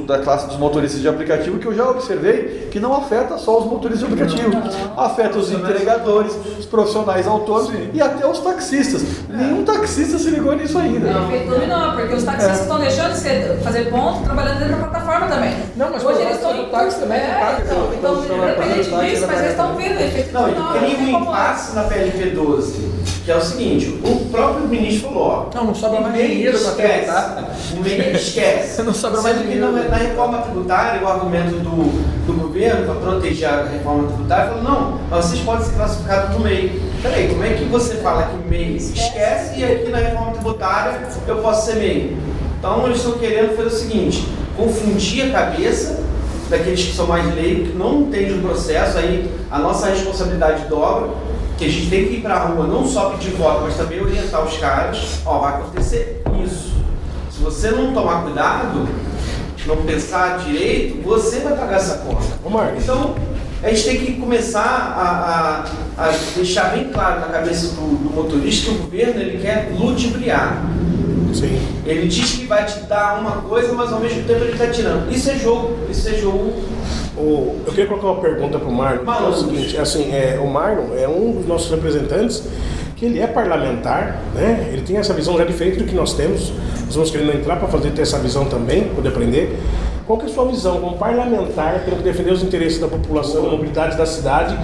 da classe dos motoristas de aplicativo, que eu já observei que não afeta só os motoristas de aplicativo, afeta os entregadores, os profissionais autônomos e até os taxistas. Nenhum taxista se ligou nisso ainda. Não, porque os taxistas estão deixando de fazer ponto trabalhando dentro da plataforma também. Não, mas hoje eles estão em táxi também. Então, independente disso, mas eles estão vendo efeito. Não, e cria um impasse na PLP12, que é o seguinte: o próprio ministro falou: não sobra mais dinheiro para tributar. O MEI esquece. Não sobra mais dinheiro. Na reforma tributária, o argumento do governo para proteger a reforma tributária falou: não, mas vocês podem ser classificados no MEI. Peraí, como é que você fala que o MEI esquece e aqui na reforma tributária eu posso ser MEI? Então eles estão querendo fazer o seguinte: confundir a cabeça daqueles que são mais leigos, que não entendem o processo. Aí a nossa responsabilidade dobra, que a gente tem que ir para a rua não só pedir voto, mas também orientar os caras: ó, vai acontecer isso. Se você não tomar cuidado, não pensar direito, você vai pagar essa conta. Então, a gente tem que começar a deixar bem claro na cabeça do motorista que o governo ele quer ludibriar. Sim. Ele diz que vai te dar uma coisa, mas ao mesmo tempo ele está tirando. Isso é jogo. Eu queria colocar uma pergunta para o Marlon. É o seguinte, assim, o Marlon é um dos nossos representantes, que ele é parlamentar, né? Ele tem essa visão já diferente do que nós temos. Nós vamos querendo entrar para ter essa visão também, poder aprender. Qual que é a sua visão como parlamentar, tendo que defender os interesses da população, a mobilidade da cidade,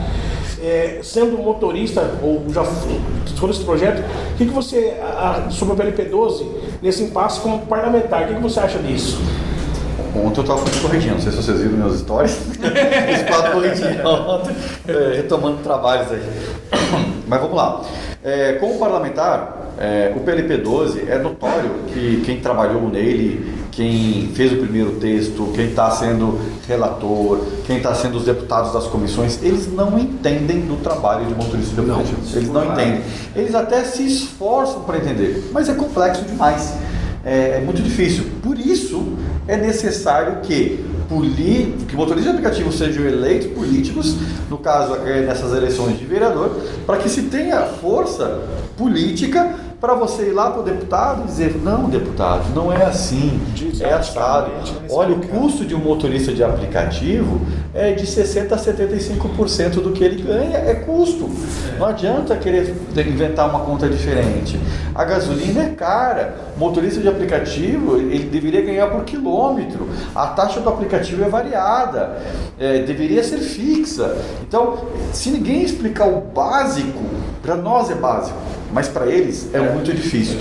sendo motorista, ou já sobre esse projeto, o que você, sobre o PLP12, nesse impasse como parlamentar, o que você acha disso? Ontem eu estava corrigindo, não sei se vocês viram meus stories, os 4 corrigindo ontem, retomando trabalhos aí. Mas vamos lá. Como parlamentar, o PLP12 é notório que quem trabalhou nele, quem fez o primeiro texto, quem está sendo relator, quem está sendo os deputados das comissões, eles não entendem do trabalho de motorista de aplicativo. Eles não entendem. Eles até se esforçam para entender, mas é complexo demais. É muito difícil. Por isso, é necessário que motoristas de aplicativo sejam eleitos políticos, no caso nessas eleições de vereador, para que se tenha força política para você ir lá para o deputado e dizer, não, deputado, não é assim, é assado. Olha, o custo de um motorista de aplicativo é de 60% a 75% do que ele ganha, é custo. Não adianta querer inventar uma conta diferente. A gasolina é cara, o motorista de aplicativo, ele deveria ganhar por quilômetro, a taxa do aplicativo é variada, deveria ser fixa. Então, se ninguém explicar o básico, para nós é básico, mas para eles é muito difícil.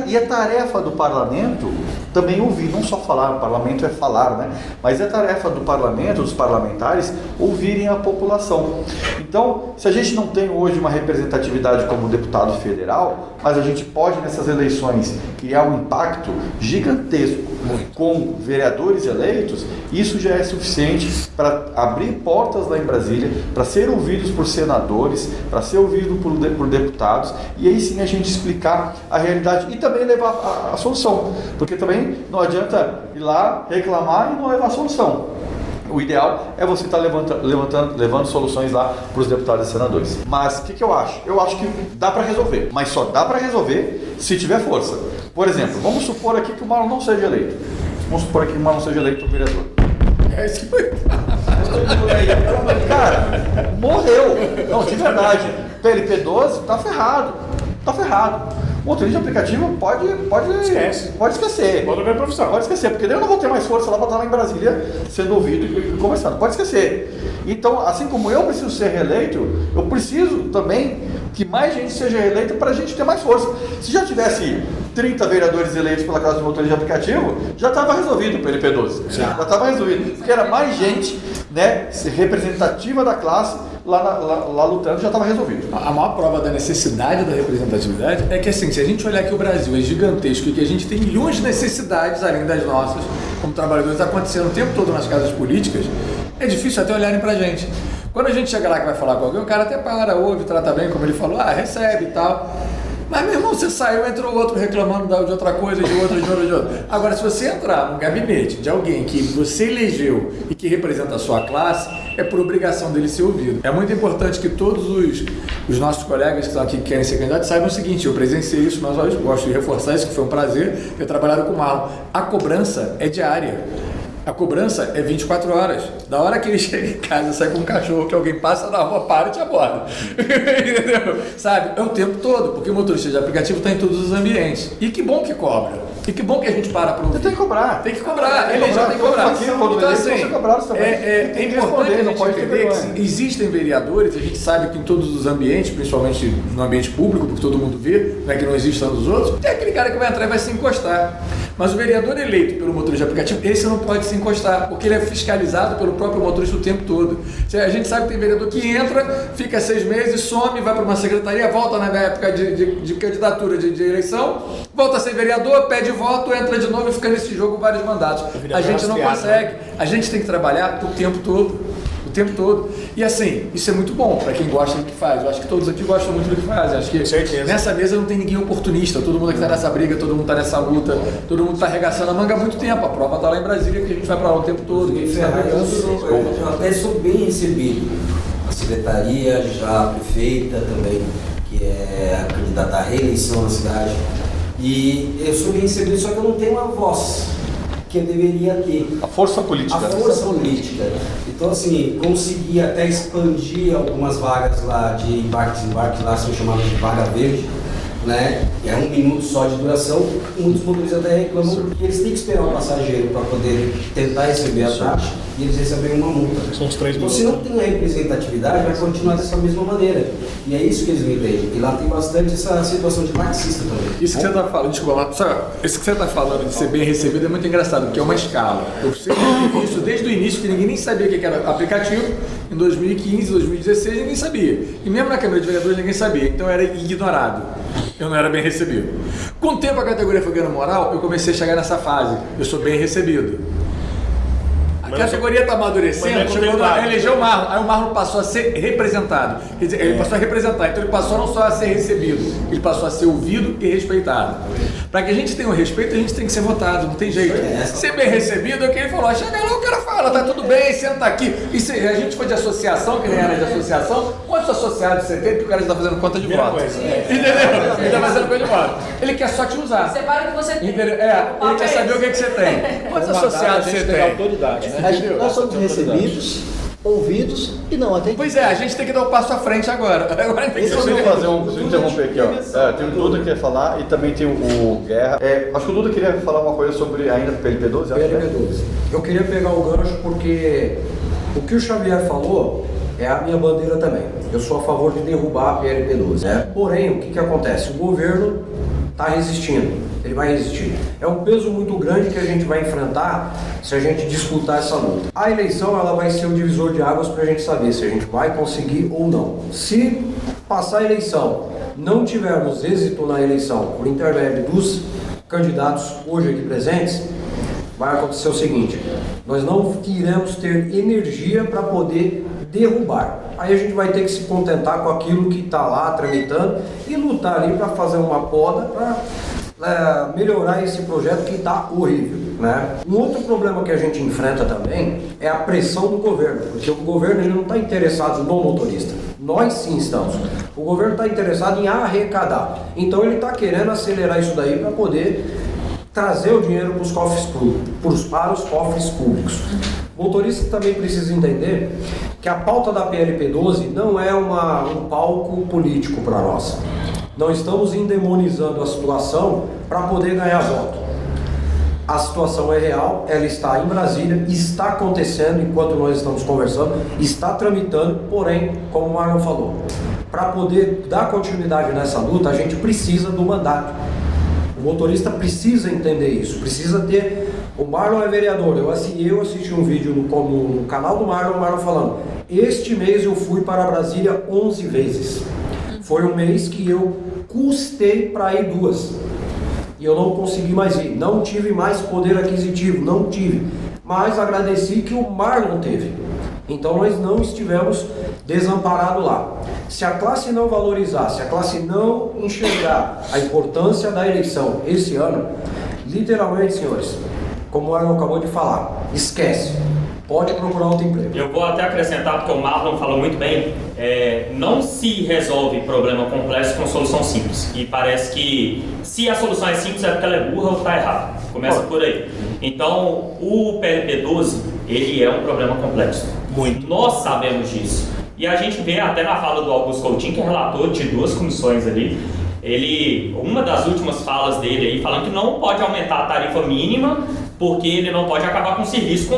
E a tarefa do parlamento também ouvir, não só falar, o parlamento é falar, né? Mas é tarefa do parlamento, dos parlamentares, ouvirem a população. Então, se a gente não tem hoje uma representatividade como deputado federal, mas a gente pode nessas eleições criar um impacto gigantesco com vereadores eleitos, isso já é suficiente para abrir portas lá em Brasília, para ser ouvidos por senadores, para ser ouvido por deputados, e aí sim a gente explicar a realidade e também levar a solução, porque também não adianta ir lá reclamar e não levar a solução. O ideal é você estar levando soluções lá para os deputados e senadores. Mas o que eu acho? Eu acho que dá para resolver, mas só dá para resolver se tiver força. Por exemplo, vamos supor aqui que o Marlon não seja eleito. Vamos supor aqui que o Marlon seja eleito vereador. É isso que foi. Cara, morreu. Não, de verdade. PLP 12 tá ferrado. Tá ferrado. O motorista de aplicativo pode esquecer. Pode esquecer, porque daí eu não vou ter mais força lá para estar lá em Brasília sendo ouvido e conversando. Pode esquecer. Então, assim como eu preciso ser reeleito, eu preciso também que mais gente seja reeleita para a gente ter mais força. Se já tivesse 30 vereadores eleitos pela classe de motorista de aplicativo, já estava resolvido o PLP 12. Já estava resolvido. Porque era mais gente, né, representativa da classe lá lutando, já estava resolvido. A maior prova da necessidade da representatividade é que, assim, se a gente olhar que o Brasil é gigantesco e que a gente tem milhões de necessidades além das nossas, como trabalhadores, acontecendo o tempo todo nas casas políticas, é difícil até olharem pra gente. Quando a gente chega lá que vai falar com alguém, o cara até para, ouve, trata bem, como ele falou, recebe e tal. Mas, meu irmão, você saiu, entrou outro reclamando de outra coisa, de outra. Agora, se você entrar num gabinete de alguém que você elegeu e que representa a sua classe, é por obrigação dele ser ouvido. É muito importante que todos os nossos colegas que estão aqui, que querem ser candidatos, saibam o seguinte: eu presenciei isso, mas eu gosto de reforçar isso, que foi um prazer ter trabalhado com o Marlon. A cobrança é diária. A cobrança é 24 horas. Da hora que ele chega em casa, sai com um cachorro que alguém passa na rua, para e te aborda. Entendeu? Sabe? É o tempo todo, porque o motorista de aplicativo está em todos os ambientes. E que bom que cobra. E que bom que a gente para ouvir. Tem que cobrar. Tem que cobrar. Ele já tem que cobrar. Então, assim, é importante a gente entender que existem vereadores, a gente sabe que em todos os ambientes, principalmente no ambiente público, porque todo mundo vê, não é que não exista nos outros, tem aquele cara que vai entrar e vai se encostar. Mas o vereador eleito pelo motorista de aplicativo, esse não pode se encostar, porque ele é fiscalizado pelo próprio motorista o tempo todo. A gente sabe que tem vereador que entra, fica 6 meses, some, vai para uma secretaria, volta na época de candidatura de eleição, volta a ser vereador, pede voto, entra de novo e fica nesse jogo vários mandatos. A gente não consegue. A gente tem que trabalhar o tempo todo. O tempo todo. E assim, isso é muito bom para quem gosta do que faz. Eu acho que todos aqui gostam muito do que fazem. Acho que nessa mesa não tem ninguém oportunista. Todo mundo aqui está nessa briga, todo mundo está nessa luta, todo mundo está arregaçando a manga há muito tempo. A prova está lá em Brasília, que a gente vai para lá o tempo todo. Eu até sou bem recebido. A secretaria, já a prefeita também, que é a candidata à reeleição na cidade. E eu sou bem recebido, só que eu não tenho uma voz que eu deveria ter. A força política. A força política. Então, assim, consegui até expandir algumas vagas lá de embarque lá, são chamadas de vaga verde, né? É 1 minuto só de duração. Muitos motoristas até reclamam porque eles têm que esperar o passageiro para poder tentar receber a taxa e eles recebem uma multa. São os 3 então, minutos. se não tem a representatividade, vai continuar dessa mesma maneira. E é isso que eles não entendem. E lá tem bastante essa situação de marxista também. Isso que você está falando, desculpa, isso que você está falando de ser bem recebido é muito engraçado, porque é uma escala. Eu sempre tive isso desde o início, que ninguém nem sabia o que era aplicativo. Em 2015, 2016, ninguém sabia. E mesmo na Câmara de Vereadores, ninguém sabia. Então era ignorado. Eu não era bem recebido. Com o tempo a categoria foi ganhando moral, eu comecei a chegar nessa fase. Eu sou bem recebido. A categoria está amadurecendo, elegeu o Marlon, aí o Marlon passou a ser representado. Quer dizer, ele passou a representar, então ele passou não só a ser recebido, ele passou a ser ouvido e respeitado. Para que a gente tenha um respeito, a gente tem que ser votado, não tem jeito. Ser bem recebido é o que ele falou, chega lá, o cara fala, fala, tá tudo bem, senta aqui. E se a gente for de associação, que nem era de associação, quantos associados você tem? Porque o cara está fazendo conta de voto. Entendeu? Ele está fazendo conta de voto. Ele quer só te usar. Separa o que você tem. Ele quer saber o que você tem. Quantos associados você tem? Autoridade, né? Nós somos recebidos, ouvidos e não atendidos. Pois é, a gente tem que dar um passo à frente agora. Agora tem que Deixa eu fazer deixa eu interromper aqui, ó. Tem o Duda que quer falar e também tem o Guerra. Acho que o Duda queria falar uma coisa sobre ainda PLP12. PLP12. Eu queria pegar o gancho porque o que o Xavier falou é a minha bandeira também. Eu sou a favor de derrubar a PLP12. Né? Porém, o que acontece? O governo está resistindo. Ele vai resistir. É um peso muito grande que a gente vai enfrentar se a gente disputar essa luta. A eleição ela vai ser o divisor de águas para a gente saber se a gente vai conseguir ou não. Se passar a eleição, não tivermos êxito na eleição por intermédio dos candidatos hoje aqui presentes, vai acontecer o seguinte: nós não iremos ter energia para poder derrubar. Aí a gente vai ter que se contentar com aquilo que está lá tramitando e lutar ali para fazer uma poda para melhorar esse projeto que está horrível, né? Um outro problema que a gente enfrenta também é a pressão do governo, porque o governo ele não está interessado no motorista. Nós sim estamos. O governo está interessado em arrecadar. Então ele está querendo acelerar isso daí para poder trazer o dinheiro para os cofres públicos. O motorista também precisa entender que a pauta da PLP12 não é um palco político para nós. Não estamos endemonizando a situação para poder ganhar voto. A situação é real, ela está em Brasília, está acontecendo enquanto nós estamos conversando, está tramitando, porém, como o Marlon falou, para poder dar continuidade nessa luta, a gente precisa do mandato. O motorista precisa entender isso, precisa ter... O Marlon é vereador, eu assisti um vídeo no canal do Marlon, o Marlon falando, este mês eu fui para Brasília 11 vezes. Foi um mês que eu custei para ir 2. E eu não consegui mais ir. Não tive mais poder aquisitivo, não tive. Mas agradeci que o Marlon teve. Então nós não estivemos desamparados lá. Se a classe não valorizar, se a classe não enxergar a importância da eleição esse ano, literalmente, senhores, como o Marlon acabou de falar, esquece. Pode procurar outro emprego. Eu vou até acrescentar, porque o Marlon falou muito bem, não se resolve problema complexo com solução simples. E parece que se a solução é simples é porque ela é burra ou está errada. Começa por aí. Então, o PLP12, ele é um problema complexo. Muito. Nós sabemos disso. E a gente vê até na fala do Augusto Coutinho, que é relator de 2 comissões ali, uma das últimas falas dele aí, falando que não pode aumentar a tarifa mínima, porque ele não pode acabar com o serviço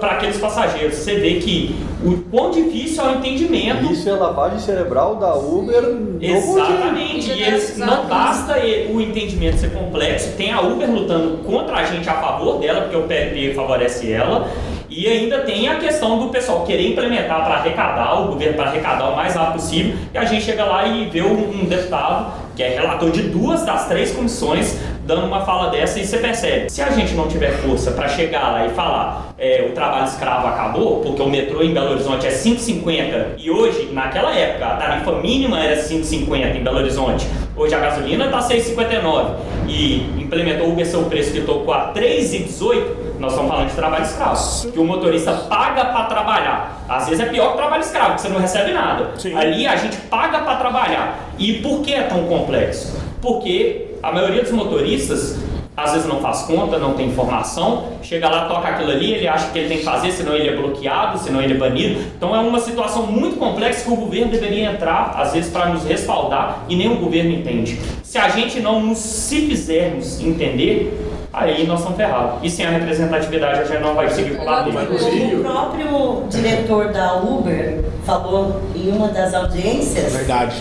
para aqueles passageiros. Você vê que o quão difícil é o entendimento. Isso é lavagem cerebral da Uber. Exatamente. E eles, não basta o entendimento ser complexo, tem a Uber lutando contra a gente a favor dela, porque o PLP favorece ela. E ainda tem a questão do pessoal querer implementar para arrecadar, o governo para arrecadar o mais rápido possível, e a gente chega lá e vê um deputado, que é relator de 2 das 3 comissões, dando uma fala dessa, e você percebe, se a gente não tiver força para chegar lá e falar o trabalho escravo acabou, porque o metrô em Belo Horizonte é 5,50 e hoje, naquela época, a tarifa mínima era 5,50 em Belo Horizonte, hoje a gasolina está 6,59 e implementou o seu preço que tocou a 3,18, nós estamos falando de trabalho escravo, que o motorista paga para trabalhar. Às vezes é pior que trabalho escravo, que você não recebe nada. Sim. Ali a gente paga para trabalhar. E por que é tão complexo? Porque a maioria dos motoristas às vezes não faz conta, não tem informação, chega lá, toca aquilo ali, ele acha que ele tem que fazer, senão ele é bloqueado, senão ele é banido. Então é uma situação muito complexa que o governo deveria entrar, às vezes, para nos respaldar, e nem o governo entende. Se a gente não se fizermos entender, aí nós estamos ferrados. E sem a representatividade a gente não vai conseguir combater. O próprio diretor da Uber falou em uma das audiências... Verdade.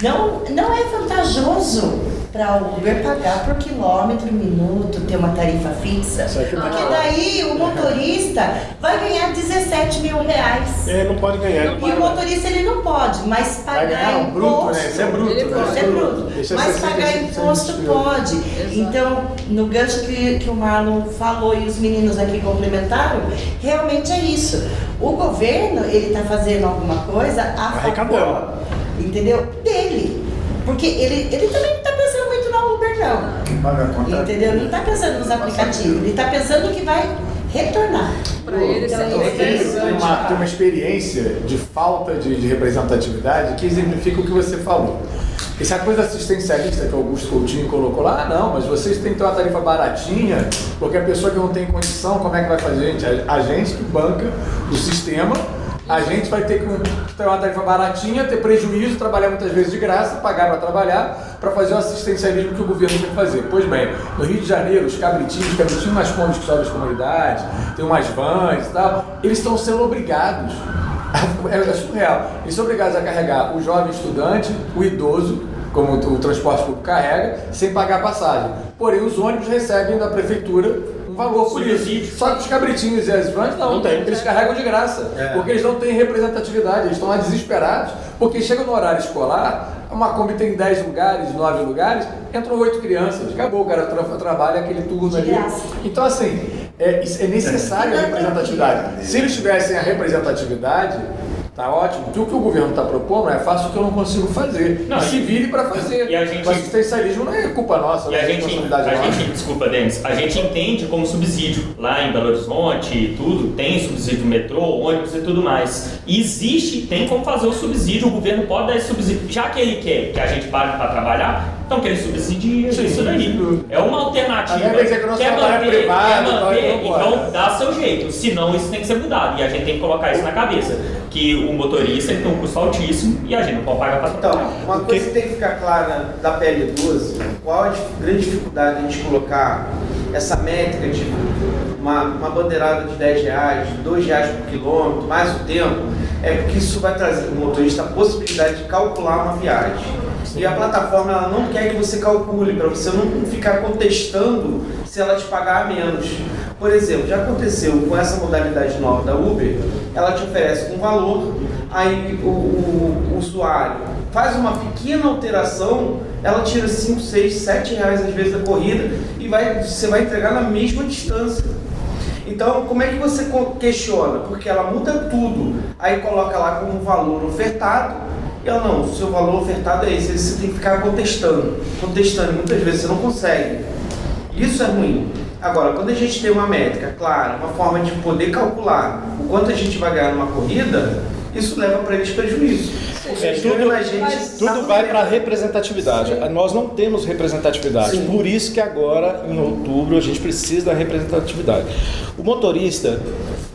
Não é vantajoso para o Uber pagar por quilômetro, minuto, ter uma tarifa fixa. Porque daí o motorista vai ganhar 17 mil reais. Não pode ganhar. E o motorista ele não pode, mas pagar imposto... Bruto, né? Isso é bruto. Isso é bruto. Mas pagar imposto pode. Então, no gancho que o Marlon falou e os meninos aqui complementaram, realmente é isso. O governo, ele está fazendo alguma coisa a favor, entendeu? Dele. Porque ele também não está pensando muito na Uber, não. Entendeu? Não está pensando nos aplicativos. Ele está pensando que vai retornar. Para eles é interessante. Tem uma experiência de falta de representatividade que exemplifica o que você falou. Essa coisa assistencialista que o Augusto Coutinho colocou lá, não, mas vocês têm que ter uma tarifa baratinha, porque a pessoa que não tem condição, como é que vai fazer? Gente, a gente que banca o sistema, a gente vai ter que ter uma tarifa baratinha, ter prejuízo, trabalhar muitas vezes de graça, pagar para trabalhar, para fazer o assistencialismo que o governo tem que fazer. Pois bem, no Rio de Janeiro, os cabritinhos nas pontes que sobem as comunidades, tem umas vans e tal, eles estão sendo obrigados, é surreal, eles são obrigados a carregar o jovem estudante, o idoso, como o transporte público carrega, sem pagar passagem. Porém, os ônibus recebem da prefeitura um valor por isso. Só que os cabritinhos e as vans não tem. Eles carregam de graça, porque eles não têm representatividade, eles estão lá desesperados, porque chega no horário escolar, uma Kombi tem 10 lugares, 9 lugares, entram 8 crianças, acabou, o cara trabalha aquele turno ali. Então, assim, é necessário a representatividade. Se eles tivessem a representatividade, tá ótimo. O que o governo está propondo é fácil o que eu não consigo fazer. Não, se vire para fazer. E a gente, o assistencialismo não é culpa nossa, e não é responsabilidade nossa. Desculpa, Denis, a gente entende como subsídio. Lá em Belo Horizonte e tudo, tem subsídio metrô, ônibus e tudo mais. E existe, tem como fazer o subsídio, o governo pode dar esse subsídio. Já que ele quer que a gente pague para trabalhar, então que ele subsidie isso daí. É uma alternativa. Quer manter, então dá seu jeito. Senão isso tem que ser mudado. E a gente tem que colocar isso na cabeça. Que o motorista ele tem um custo altíssimo e a gente não pode pagar para trabalhar. Então, uma coisa que tem que ficar clara da PL12, qual a grande dificuldade de a gente colocar essa métrica de uma bandeirada de R$10, R$2 por quilômetro, mais o tempo, é porque isso vai trazer para o motorista a possibilidade de calcular uma viagem. E a plataforma ela não quer que você calcule, para você não ficar contestando se ela te pagar menos. Por exemplo, já aconteceu com essa modalidade nova da Uber, ela te oferece um valor, aí o usuário faz uma pequena alteração, ela tira 5, 6, 7 reais às vezes da corrida e você vai entregar na mesma distância. Então, como é que você questiona? Porque ela muda tudo, aí coloca lá como valor ofertado, e ela não, o seu valor ofertado é esse, você tem que ficar contestando, e muitas vezes você não consegue. Isso é ruim. Agora, quando a gente tem uma métrica clara, uma forma de poder calcular o quanto a gente vai ganhar numa corrida, isso leva para eles prejuízo. Tudo vai para a representatividade. Nós não temos representatividade. Sim. Por isso que agora, em outubro, a gente precisa da representatividade. O motorista,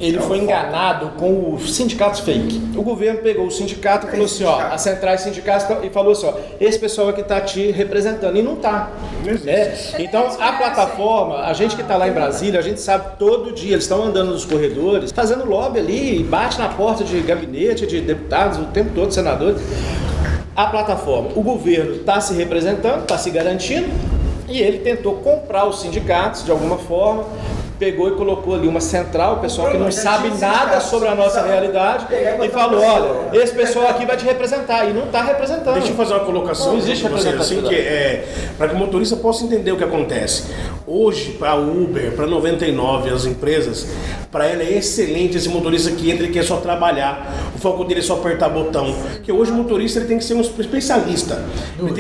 ele foi enganado com os sindicatos fake. O governo pegou o sindicato e falou assim, ó, as centrais sindicais, e falou assim, ó, esse pessoal aqui está te representando. E não está. Né? Então, a plataforma, a gente que está lá em Brasília, a gente sabe todo dia, eles estão andando nos corredores, fazendo lobby ali, bate na porta de gabinete, de deputados, o tempo todo, senadores. A plataforma, o governo está se representando, está se garantindo, e ele tentou comprar os sindicatos de alguma forma, pegou e colocou ali uma central, o pessoal que não sabe nada sobre a nossa realidade, e falou, olha, esse pessoal aqui vai te representar, e não está representando. Deixa eu fazer uma colocação, não existe assim, para que o motorista possa entender o que acontece. Hoje, para a Uber, para 99, as empresas, para ela é excelente esse motorista que entra e quer só trabalhar, o foco dele é só apertar botão, porque hoje o motorista ele tem que ser um especialista. Ele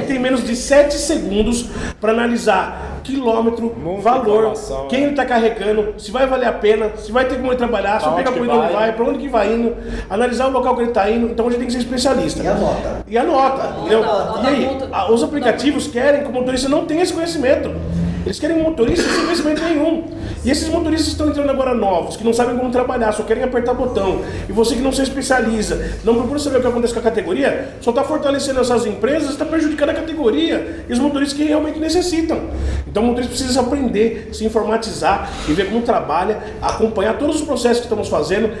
tem menos de 7 segundos para analisar quilômetro, valor, quem ele está carregando, se vai valer a pena, se vai ter como ele trabalhar, se vai pegar corrida ou não vai, para onde que vai indo, analisar o local que ele está indo. Então hoje tem que ser especialista. E a nota. E aí, os aplicativos querem que o motorista não tenha esse conhecimento. Eles querem um motorista sem conhecimento nenhum. E esses motoristas estão entrando agora novos, que não sabem como trabalhar, só querem apertar botão. E você que não se especializa, não procura saber o que acontece com a categoria, só está fortalecendo essas empresas, está prejudicando a categoria e os motoristas que realmente necessitam. Então o motorista precisa aprender, se informatizar e ver como trabalha, acompanhar todos os processos que estamos fazendo.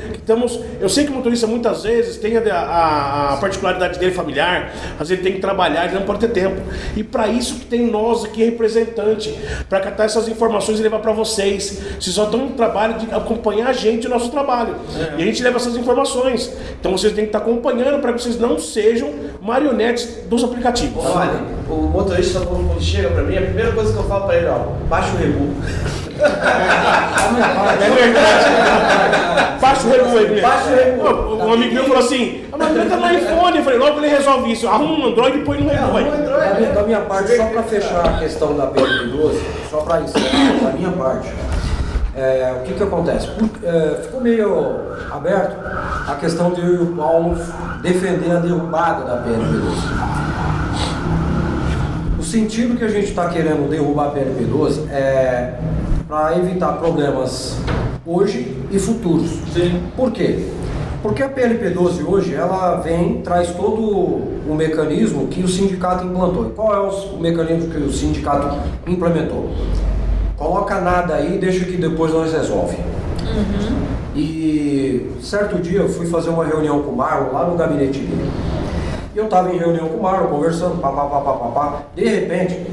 Eu sei que o motorista muitas vezes tem a particularidade dele familiar, às vezes ele tem que trabalhar, ele não pode ter tempo. E para isso que tem nós aqui representante, para catar essas informações e levar para vocês. Vocês só estão no trabalho de acompanhar a gente, o nosso trabalho. E a gente leva essas informações. Então vocês têm que estar acompanhando para que vocês não sejam marionetes dos aplicativos. Olha, o motorista quando chega para mim, a primeira coisa que eu falo para ele, ó, baixa o Rebu. É verdade. Baixa o Rebu aí. Baixa o Rebu. Um amigo meu falou assim, a André tá no iPhone. Eu falei, logo ele resolve isso. Arruma um Android e põe no Rebu. Da minha parte, só para fechar a questão da PL12, só para encerrar, da minha parte, O que acontece? Ficou meio aberto a questão de eu e o Paulo defender a derrubada da PLP12. O sentido que a gente está querendo derrubar a PLP12 é para evitar problemas hoje e futuros. Sim. Por quê? Porque a PLP12 hoje, ela traz todo o mecanismo que o sindicato implantou. E qual é o mecanismo que o sindicato implementou? Coloca nada aí, deixa que depois nós resolve. E certo dia eu fui fazer uma reunião com o Marlon lá no gabinete dele. E eu estava em reunião com o Marlon, conversando, papapá. De repente,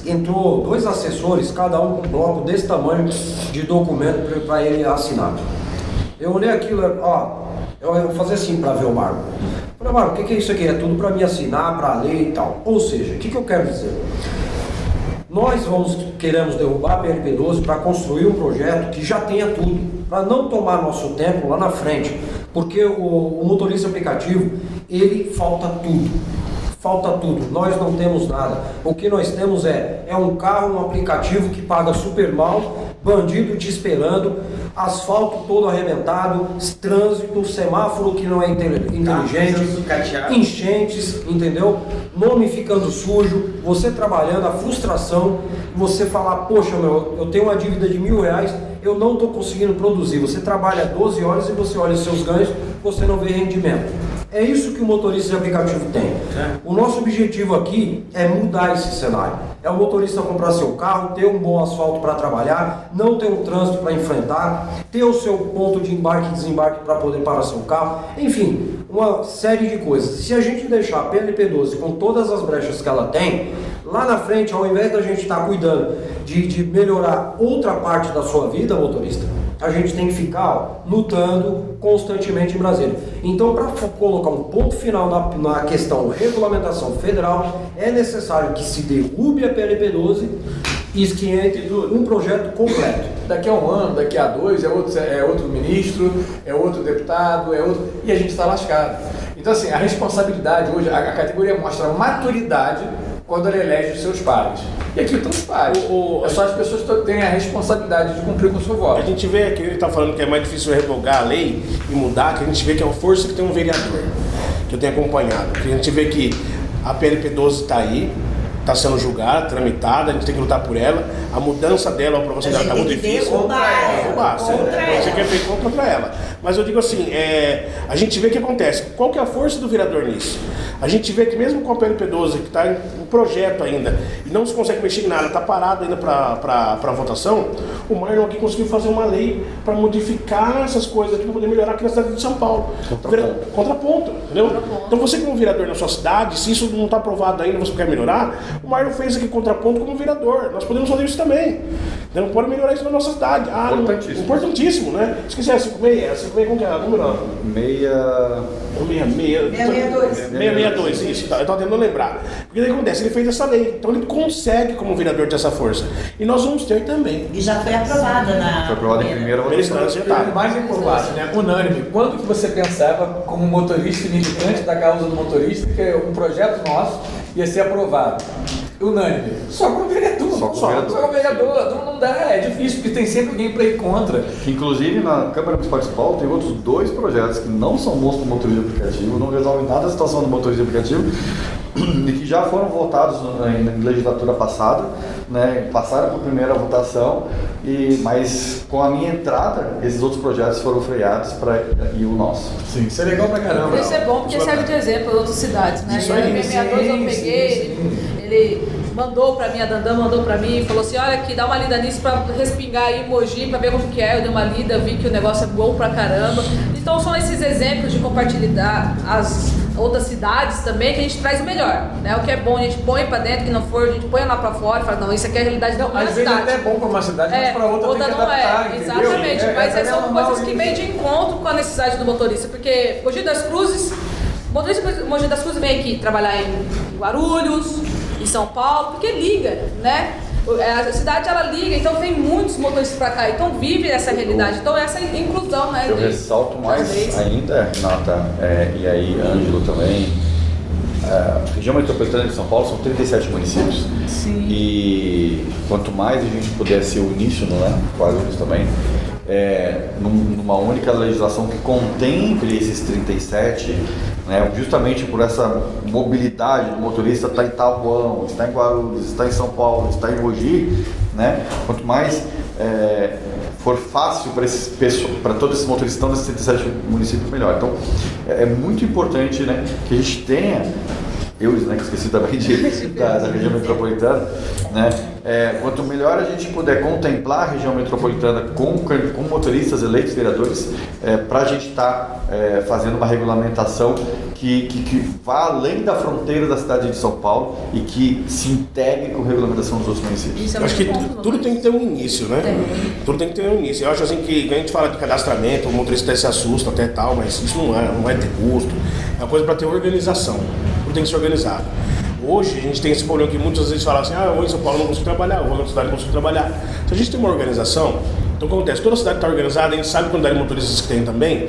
entrou 2 assessores, cada um com um bloco desse tamanho de documento para ele assinar. Eu olhei aquilo, eu vou fazer assim para ver o Marlon. Falei, Marlon, o que é isso aqui? É tudo para me assinar, para ler e tal. Ou seja, o que eu quero dizer? Nós queremos derrubar a PLP12 para construir um projeto que já tenha tudo, para não tomar nosso tempo lá na frente, porque o motorista aplicativo, ele falta tudo, nós não temos nada. O que nós temos é um carro, um aplicativo que paga super mal, bandido te esperando, asfalto todo arrebentado, trânsito, semáforo que não é inteligente, enchentes, entendeu? Nome ficando sujo, você trabalhando, a frustração, você falar, poxa, eu tenho uma dívida de R$1.000, eu não estou conseguindo produzir. Você trabalha 12 horas e você olha seus ganhos, você não vê rendimento. É isso que o motorista de aplicativo tem. O nosso objetivo aqui é mudar esse cenário. É o motorista comprar seu carro, ter um bom asfalto para trabalhar, não ter um trânsito para enfrentar, ter o seu ponto de embarque e desembarque para poder parar seu carro. Enfim, uma série de coisas. Se a gente deixar a PLP12 com todas as brechas que ela tem, lá na frente, ao invés da gente estar cuidando de melhorar outra parte da sua vida, motorista, a gente tem que ficar lutando constantemente em Brasília. Então, para colocar um ponto final na questão regulamentação federal, é necessário que se derrube a PLP12 e que entre um projeto completo. Daqui a um ano, daqui a 2, é outro ministro, é outro deputado, e a gente está lascado. Então, assim, a responsabilidade hoje, a categoria mostra maturidade quando ela elege os seus pares. E aqui estão os pares. É só as pessoas que têm a responsabilidade de cumprir com o seu voto. A gente vê que ele está falando que é mais difícil revogar a lei e mudar, que a gente vê que é a força que tem um vereador, que eu tenho acompanhado. Que a gente vê que a PLP12 está aí, está sendo julgada, tramitada, a gente tem que lutar por ela. A mudança dela, a aprovação dela está muito difícil. Você quer feito contra ela. Mas eu digo assim, a gente vê o que acontece. Qual que é a força do vereador nisso? A gente vê que mesmo com a PLP12, que está em projeto ainda, e não se consegue mexer em nada, está parado ainda para votação, o Marlon aqui conseguiu fazer uma lei para modificar essas coisas aqui, para poder melhorar aqui na cidade de São Paulo. Contraponto, entendeu? Então você como vereador na sua cidade, se isso não está aprovado ainda, você quer melhorar, o Marlon fez aqui contraponto como vereador. Nós podemos fazer isso também. Não pode melhorar isso na nossa cidade. Importantíssimo, né? Se quiser, 56, como que é o número? 662, isso, eu estava tentando lembrar. Porque daí acontece, ele fez essa lei, então ele consegue como vereador ter essa força. E nós vamos ter também. E já foi aprovada Foi aprovada em primeira instância. Mais importante, né? Unânime. Quando que você pensava, como motorista e militante da causa do motorista, que um projeto nosso ia ser aprovado? Unânime. Só como vereador. Só como vereador. Não dá, é difícil, porque tem sempre alguém para ir contra. Inclusive, na Câmara Municipal de São Paulo, tem outros 2 projetos que não são bons para o motorista de aplicativo, não resolvem nada a situação do motorista de aplicativo e que já foram votados na legislatura passada, né, passaram por primeira votação, mas com a minha entrada, esses outros projetos foram freados e o nosso. Sim, isso é legal pra caramba. Isso é bom porque serve de exemplo para outras cidades, né? Isso aí, a 62 eu peguei, ele mandou pra mim, a Dandan mandou pra mim e falou assim, olha aqui, dá uma lida nisso pra respingar aí em Mogi, pra ver como que é. Eu dei uma lida, vi que o negócio é bom pra caramba. Então são esses exemplos de compartilhar as outras cidades também que a gente traz o melhor, né? O que é bom a gente põe pra dentro, que não for, a gente põe lá pra fora e fala, não, isso aqui é a realidade da minha cidade. Às vezes até é bom pra uma cidade, mas pra outra tem que adaptar, não é. Exatamente, mas são coisas que vêm de encontro com a necessidade do motorista, porque Mogi das Cruzes, o motorista de Mogi das Cruzes vem aqui trabalhar em Guarulhos, em São Paulo, porque liga, né? A cidade ela liga, então vem muitos motoristas para cá, então vive essa realidade, então essa inclusão, né? Eu ressalto mais ainda, Renata, e aí Ângelo também, a região metropolitana de São Paulo são 37 municípios. Sim. E quanto mais a gente puder ser uníssono, né, Guarulhos também, numa única legislação que contemple esses 37, né, justamente por essa mobilidade do motorista estar em Itapuã, está em Guarulhos, está em São Paulo, está em Mogi, né, quanto mais for fácil para todos esses motoristas que estão nesses 37 municípios, melhor. Então, é muito importante, né, que a gente tenha, que esqueci também da região metropolitana, né? Quanto melhor a gente puder contemplar a região metropolitana com motoristas eleitos vereadores, para a gente estar fazendo uma regulamentação que vá além da fronteira da cidade de São Paulo e que se integre com a regulamentação dos outros municípios. Eu acho que tudo tem que ter um início, né? Tudo tem que ter um início. Eu acho assim que a gente fala de cadastramento, o motorista até se assusta até tal, mas isso não vai ter custo. É uma coisa para ter organização. Tudo tem que ser organizado. Hoje a gente tem esse problema que muitas vezes falam assim, hoje em São Paulo não consigo trabalhar, hoje na cidade não consigo trabalhar. Se a gente tem uma organização, então o que acontece? Toda a cidade está organizada, a gente sabe a quantidade de motoristas que tem também.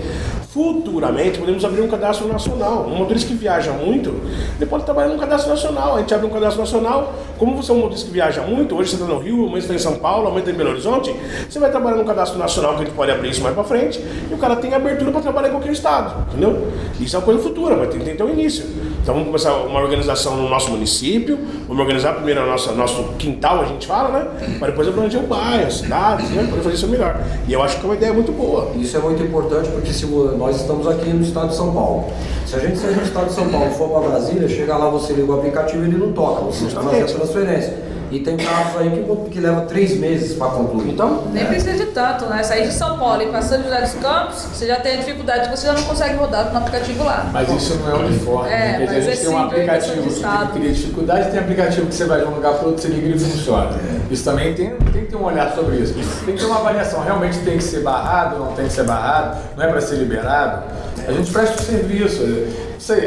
Futuramente podemos abrir um cadastro nacional. Um motorista que viaja muito, ele pode trabalhar num cadastro nacional. A gente abre um cadastro nacional. Como você é um motorista que viaja muito, hoje você está no Rio, amanhã você está em São Paulo, amanhã está em Belo Horizonte, você vai trabalhar num cadastro nacional, que a gente pode abrir isso mais para frente, e o cara tem abertura para trabalhar em qualquer estado, entendeu? Isso é uma coisa futura, mas tem que ter um início. Então vamos começar uma organização no nosso município, vamos organizar primeiro nosso quintal, a gente fala, né? Para depois abranger o bairro, as cidades, né? Para fazer isso melhor. E eu acho que é uma ideia muito boa. Isso é muito importante porque se nós estamos aqui no estado de São Paulo. Se a gente sair do estado de São Paulo e for para Brasília, chega lá, você liga o aplicativo e ele não toca, você está fazendo a transferência. E tem casos aí que leva 3 meses para concluir. Então, nem precisa de tanto, né? Sair de São Paulo e passando de José dos Campos, você já tem a dificuldade que você já não consegue rodar no aplicativo lá. Mas isso não é uniforme, né? Quer dizer, a gente tem um aplicativo que cria dificuldade, tem aplicativo que você vai de um lugar para outro, você liga e funciona. Isso também tem que ter um olhar sobre isso. Tem que ter uma avaliação, realmente tem que ser barrado, não tem que ser barrado, não é para ser liberado. A gente presta o serviço.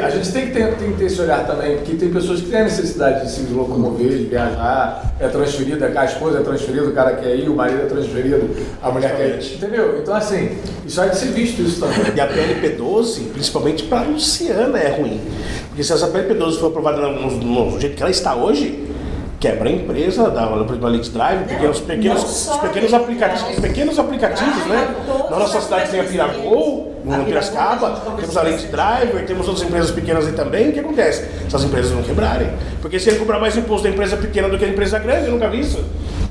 A gente tem que ter esse olhar também, porque tem pessoas que têm a necessidade de se locomover, de viajar, é transferida, a esposa é transferida, o cara quer ir, o marido é transferido, a mulher quer ir, entendeu? Então assim, isso vai ser visto isso também. E a PLP 12, principalmente para a Luciana, é ruim. Porque se essa PLP 12 for aprovada no jeito que ela está hoje, quebra a empresa da Lix Drive, porque os pequenos aplicativos, né? Na nossa cidade tem a Piragol, no Piracicaba, temos a Lix Drive, temos outras empresas pequenas aí também. O que acontece? Se as empresas não quebrarem. Porque se ele cobrar mais imposto da empresa pequena do que a empresa grande, eu nunca vi isso.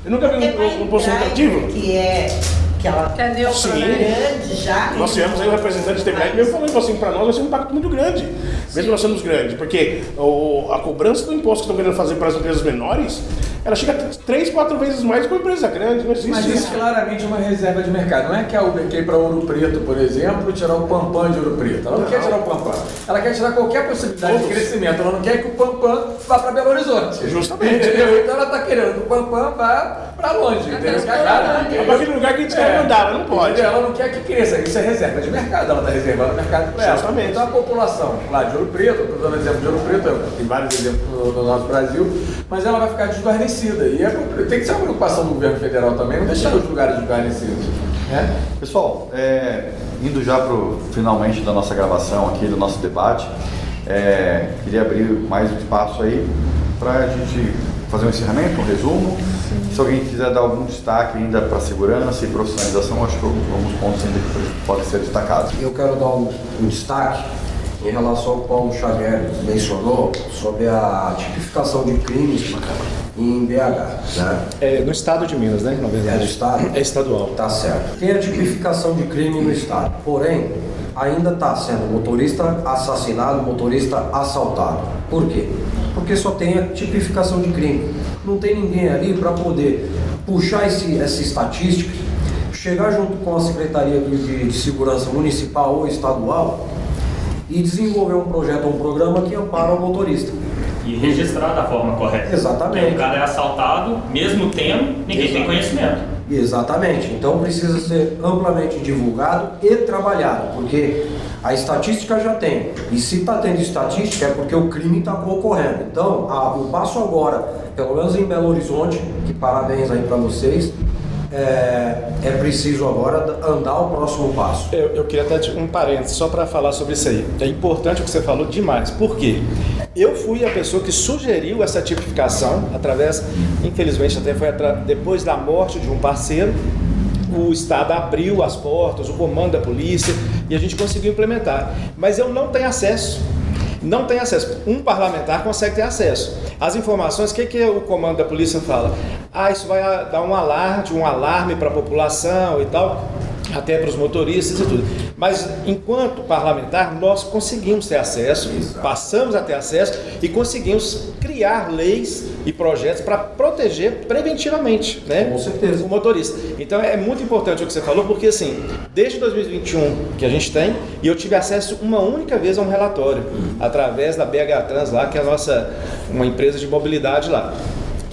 Eu nunca vi um imposto lucrativo. Que ela é grande já. Nós tivemos aí um representante de TVL mesmo falando assim, para nós vai ser um impacto muito grande, mesmo nós somos grandes, porque a cobrança do imposto que estão querendo fazer para as empresas menores, ela chega a 3, 4 vezes mais que uma empresa grande, não existe. Mas isso claramente é uma reserva de mercado. Não é que a Uber quer ir para Ouro Preto, por exemplo, tirar o Pampam de Ouro Preto. Ela não quer tirar o Pampam. Ela quer tirar qualquer possibilidade de crescimento. Ela não quer que o Pampam vá para Belo Horizonte. Justamente. Entendeu? Então ela está querendo que o Pampam vá para longe. Entendeu? É para aquele lugar que a gente quer mandar, ela não pode. Ela não quer que cresça. Isso é reserva de mercado. Ela está reservando o mercado para ela. Justamente. Então a população lá de Ouro Preto, estou dando exemplo de Ouro Preto, tem vários exemplos no nosso Brasil, mas ela vai ficar desguarnecida. E tem que ser uma preocupação do governo federal também, não deixar os lugares desguarnecidos. Né? Pessoal, indo já finalmente da nossa gravação aqui, do nosso debate, queria abrir mais um espaço aí para a gente fazer um encerramento, um resumo. Se alguém quiser dar algum destaque ainda para segurança e profissionalização, acho que alguns pontos ainda que podem ser destacados. Eu quero dar um destaque em relação ao que o Paulo Xavier mencionou sobre a tipificação de crimes em BH, né? No estado de Minas, né? Na verdade. É do estado? É estadual. Tá certo. Tem a tipificação de crime no estado, porém, ainda está sendo motorista assassinado, motorista assaltado. Por quê? Porque só tem a tipificação de crime. Não tem ninguém ali para poder puxar essa estatística, chegar junto com a Secretaria de Segurança Municipal ou Estadual e desenvolver um projeto ou um programa que ampara o motorista. E registrar da forma correta. Exatamente. Porque o cara é assaltado, mesmo tendo, ninguém tem conhecimento. Exatamente. Então precisa ser amplamente divulgado e trabalhado, porque a estatística já tem. E se está tendo estatística é porque o crime está ocorrendo. Então, o passo agora, pelo menos em Belo Horizonte, que parabéns aí para vocês, é preciso agora andar o próximo passo. Eu queria até um parênteses só para falar sobre isso aí. É importante o que você falou demais. Por quê? Eu fui a pessoa que sugeriu essa tipificação através, infelizmente até foi depois da morte de um parceiro, o Estado abriu as portas, o comando da polícia, e a gente conseguiu implementar. Mas eu não tenho acesso. Não tem acesso. Um parlamentar consegue ter acesso. As informações, o que o comando da polícia fala? Isso vai dar um alarme para a população e tal, até para os motoristas e tudo. Mas enquanto parlamentar, nós conseguimos ter acesso, passamos a ter acesso e conseguimos criar leis e projetos para proteger preventivamente, né? Com certeza. O motorista. Então é muito importante o que você falou, porque assim, desde 2021 que a gente tem, e eu tive acesso uma única vez a um relatório, através da BH Trans lá, que é uma empresa de mobilidade lá.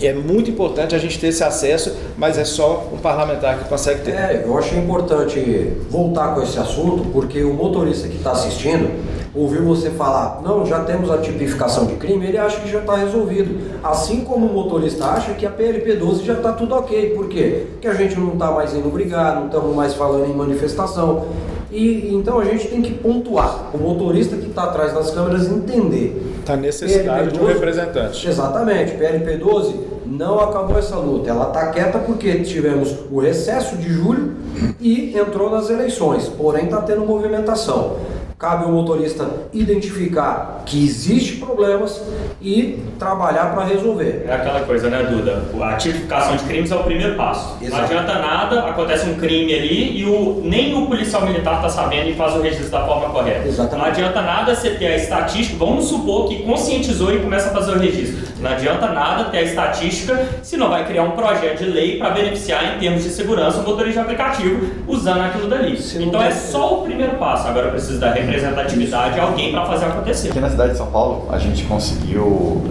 É muito importante a gente ter esse acesso, mas é só um parlamentar que consegue ter. Eu achei importante voltar com esse assunto, porque o motorista que está assistindo, ouviu você falar, não, já temos a tipificação de crime, ele acha que já está resolvido. Assim como o motorista acha que a PLP 12 já está tudo ok. Por quê? Porque a gente não está mais indo brigar, não estamos mais falando em manifestação. E então a gente tem que pontuar, o motorista que está atrás das câmeras entender. A necessidade de um representante. Exatamente, PLP 12 não acabou essa luta, ela está quieta porque tivemos o recesso de julho e entrou nas eleições, porém está tendo movimentação. Cabe ao motorista identificar que existe problemas e trabalhar para resolver. É aquela coisa, né, Duda? A tipificação de crimes é o primeiro passo. Exato. Não adianta nada, acontece um crime ali e nem o policial militar está sabendo e faz o registro da forma correta. Exatamente. Não adianta nada você ter a estatística, vamos supor que conscientizou e começa a fazer o registro. Não adianta nada ter a estatística se não vai criar um projeto de lei para beneficiar em termos de segurança o motorista de aplicativo usando aquilo dali. Então é só o primeiro passo. Agora precisa da representatividade, alguém para fazer acontecer. Aqui na cidade de São Paulo, a gente conseguiu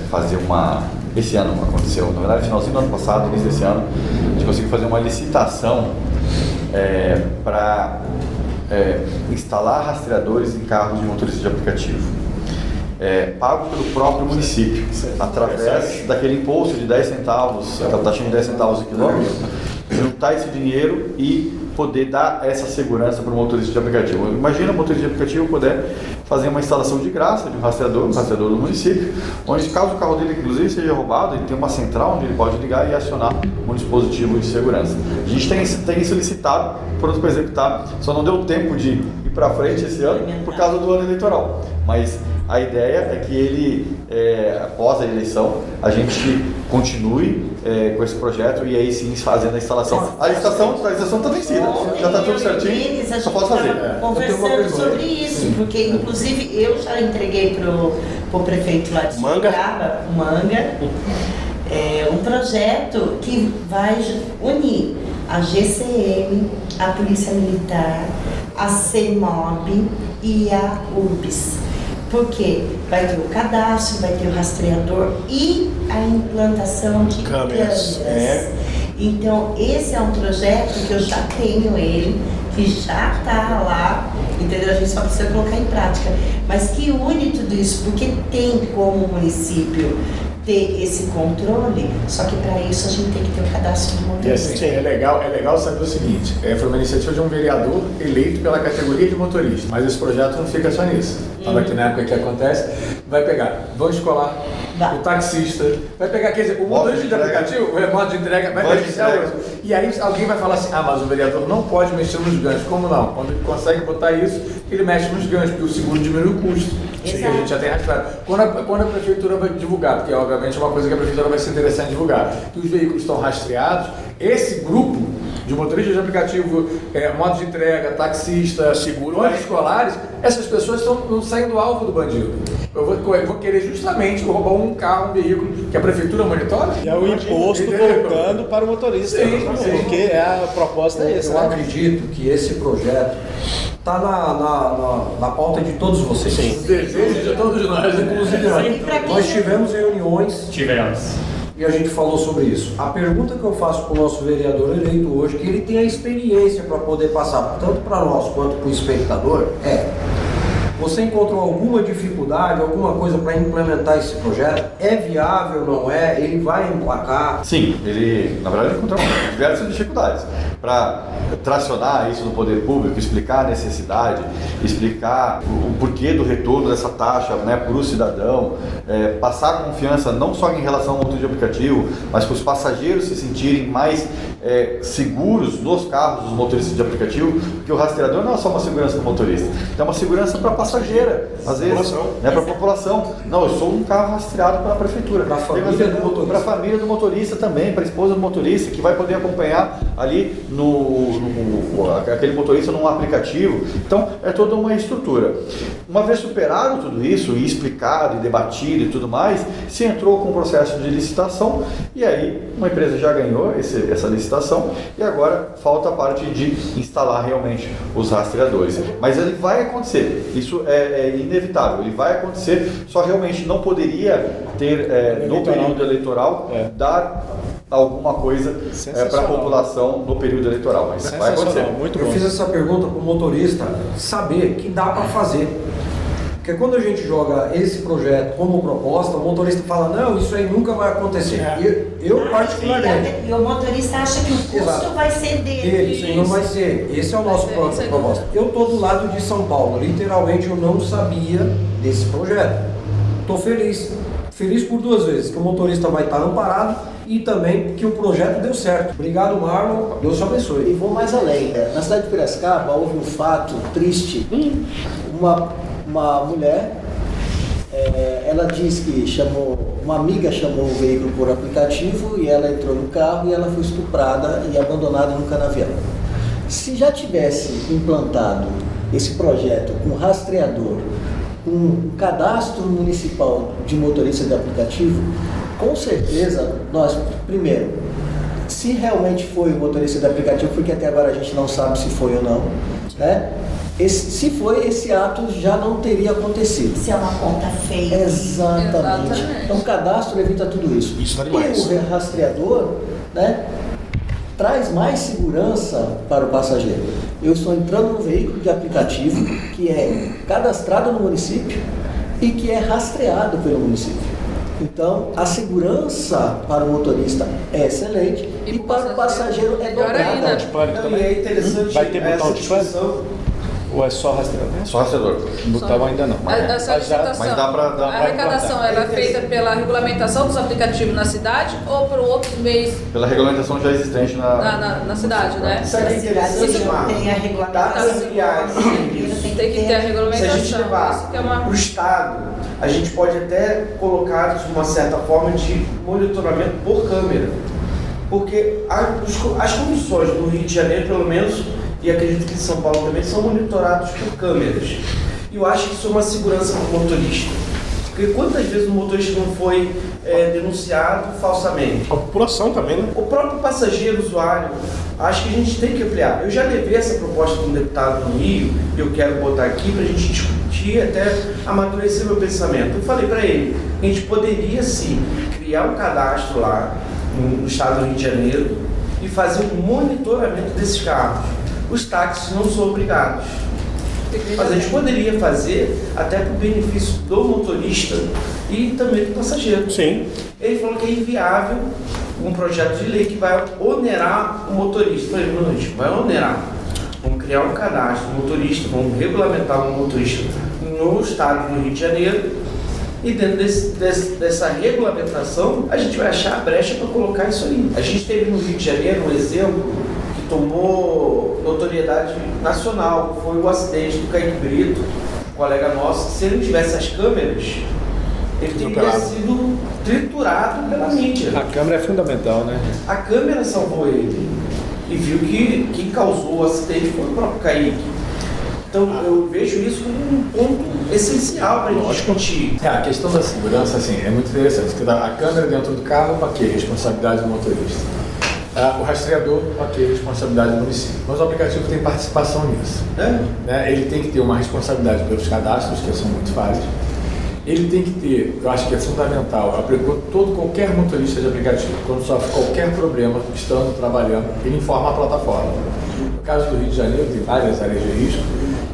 fazer esse ano aconteceu, na verdade, finalzinho do ano passado, início desse ano, a gente conseguiu fazer uma licitação para instalar rastreadores em carros de motorista de aplicativo. Pago pelo próprio município, através daquele imposto de 10 centavos, a taxa de 10 centavos o quilômetro, juntar esse dinheiro e poder dar essa segurança para o motorista de aplicativo. Imagina o motorista de aplicativo poder fazer uma instalação de graça de um rastreador do município, onde caso o carro dele inclusive seja roubado, ele tem uma central onde ele pode ligar e acionar um dispositivo de segurança. A gente tem solicitado, pronto para executar, só não deu tempo de ir para frente esse ano por causa do ano eleitoral, mas a ideia é que ele, após a eleição, a gente continue com esse projeto e aí sim fazendo a instalação. A licitação está vencida, já está tudo certinho, só pode fazer. Conversando sobre isso, porque inclusive eu já entreguei pro prefeito lá de Sorocaba, Manga, um projeto que vai unir a GCM, a Polícia Militar, a CEMOB e a URBS. Porque vai ter o cadastro, vai ter o rastreador e a implantação de câmeras. Então, esse é um projeto que eu já tenho ele, que já está lá, entendeu? A gente só precisa colocar em prática. Mas que une tudo isso, porque tem como o município ter esse controle, só que para isso a gente tem que ter o cadastro do motorista. Sim, é legal saber o seguinte, foi uma iniciativa de um vereador eleito pela categoria de motorista, mas esse projeto não fica só nisso. Estava aqui na época que acontece, vai pegar van escolar, o taxista, vai pegar, quer dizer, o motorista de aplicativo, o modo de entrega, vai beneficiar outro. E aí alguém vai falar assim, mas o vereador não pode mexer nos ganchos. Como não? Quando ele consegue botar isso, ele mexe nos ganchos, porque o seguro diminui o custo. Que a gente já tem rastreado. Quando a prefeitura vai divulgar, porque obviamente é uma coisa que a prefeitura vai se interessar em divulgar, que os veículos estão rastreados, esse grupo de motoristas de aplicativo, modo de entrega, taxista, seguro, escolares, essas pessoas estão saindo alvo do bandido. Eu vou querer justamente roubar um carro, um veículo que a prefeitura monitora. E é o imposto voltando para o motorista. Sim. Porque a proposta é essa. Eu acredito que esse projeto está na pauta de todos vocês. Sim. O desejo de todos nós. Inclusive, nós tivemos reuniões. Tivemos. E a gente falou sobre isso. A pergunta que eu faço para o nosso vereador eleito hoje, que ele tem a experiência para poder passar tanto para nós quanto para o espectador, Você encontrou alguma dificuldade, alguma coisa para implementar esse projeto? É viável, não é? Ele vai emplacar? Sim, ele, na verdade, encontrou diversas dificuldades. Para tracionar isso no poder público, explicar a necessidade, explicar o porquê do retorno dessa taxa, né, para o cidadão, passar confiança não só em relação ao motorista de aplicativo, mas para os passageiros se sentirem mais seguros nos carros dos motoristas de aplicativo, porque o rastreador não é só uma segurança do motorista, é uma segurança para a passageira, às vezes, né, para a população. Não, eu sou um carro rastreado pela prefeitura. Para a família do motorista. Para a família do motorista também, para a esposa do motorista, que vai poder acompanhar ali aquele motorista num aplicativo. Então, é toda uma estrutura. Uma vez superado tudo isso, e explicado, e debatido e tudo mais, se entrou com o processo de licitação, e aí uma empresa já ganhou essa licitação, e agora falta a parte de instalar realmente os rastreadores. Mas ele vai acontecer, isso é inevitável, ele vai acontecer, só realmente não poderia ter, no período eleitoral, dar alguma coisa para a população no período eleitoral, mas vai acontecer. Eu fiz essa pergunta para o motorista saber que dá para fazer. Porque quando a gente joga esse projeto como proposta, o motorista fala, não, isso aí nunca vai acontecer. Eu particularmente. E o motorista acha que o custo vai ser dele. Não vai ser. Esse é o nosso proposta. Eu estou do lado de São Paulo. Literalmente eu não sabia desse projeto. Estou feliz. Feliz por duas vezes, que o motorista vai estar amparado e também que o projeto deu certo. Obrigado, Marlon. Deus te abençoe. E vou mais além. Na cidade de Piracicaba houve um fato triste. Uma mulher, ela diz que uma amiga chamou o veículo por aplicativo e ela entrou no carro e ela foi estuprada e abandonada no canavial. Se já tivesse implantado esse projeto com rastreador, com um cadastro municipal de motorista de aplicativo, com certeza nós, primeiro, se realmente foi o motorista de aplicativo, porque até agora a gente não sabe se foi ou não, né? Se foi, esse ato já não teria acontecido. Se é uma conta feia. Exatamente. Então o cadastro evita tudo isso. Isso tá demais. E o rastreador, né, traz mais segurança para o passageiro. Eu estou entrando no veículo de aplicativo que é cadastrado no município e que é rastreado pelo município. Então, a segurança para o motorista é excelente e para o passageiro é dobrada. E é interessante. Vai ter botão de disclaimer? Ou é só rastreador? Só rastreador. Botão ainda não. Essa licitação, mas dá pra a arrecadação ela é feita pela regulamentação dos aplicativos na cidade ou por outros meios? Pela regulamentação já existente na cidade, né? Isso é interessante, Marcos. Tem a regulamentação. Tem que ter a regulamentação. Se a gente levar para o Estado, a gente pode até colocar de uma certa forma de monitoramento por câmera. Porque as condições do Rio de Janeiro, pelo menos, e acredito que em São Paulo também, são monitorados por câmeras. E eu acho que isso é uma segurança para o motorista. Porque quantas vezes o motorista não foi denunciado falsamente? A população também, né? O próprio passageiro, usuário, acho que a gente tem que ampliar. Eu já levei essa proposta com um deputado no Rio, e eu quero botar aqui para a gente discutir, até amadurecer meu pensamento. Eu falei para ele, a gente poderia sim criar um cadastro lá no estado do Rio de Janeiro e fazer um monitoramento desses carros. Os táxis não são obrigados. Mas a gente poderia fazer até para o benefício do motorista e também do passageiro. Sim. Ele falou que é inviável um projeto de lei que vai onerar o motorista. Eu falei, não, a gente vai onerar. Vamos criar um cadastro do motorista, vamos regulamentar o motorista no estado do Rio de Janeiro. E dentro dessa regulamentação, a gente vai achar a brecha para colocar isso aí. A gente teve no Rio de Janeiro um exemplo que tomou notoriedade nacional, foi o acidente do Kaique Brito, um colega nosso, que se ele não tivesse as câmeras, ele teria sido triturado pela mídia. A câmera é fundamental, né? A câmera salvou ele e viu que quem causou o acidente foi o próprio Kaique. Então eu vejo isso como um ponto essencial para a gente discutir. A questão da segurança assim, é muito interessante. Porque a câmera dentro do carro, ok, responsabilidade do motorista. O rastreador, ok, responsabilidade do município. Mas o aplicativo tem participação nisso. Né? Ele tem que ter uma responsabilidade pelos cadastros, que são muito falhos. Ele tem que ter, eu acho que é fundamental, qualquer motorista de aplicativo, quando sofre qualquer problema, estando trabalhando, ele informa a plataforma. No caso do Rio de Janeiro, tem várias áreas de risco,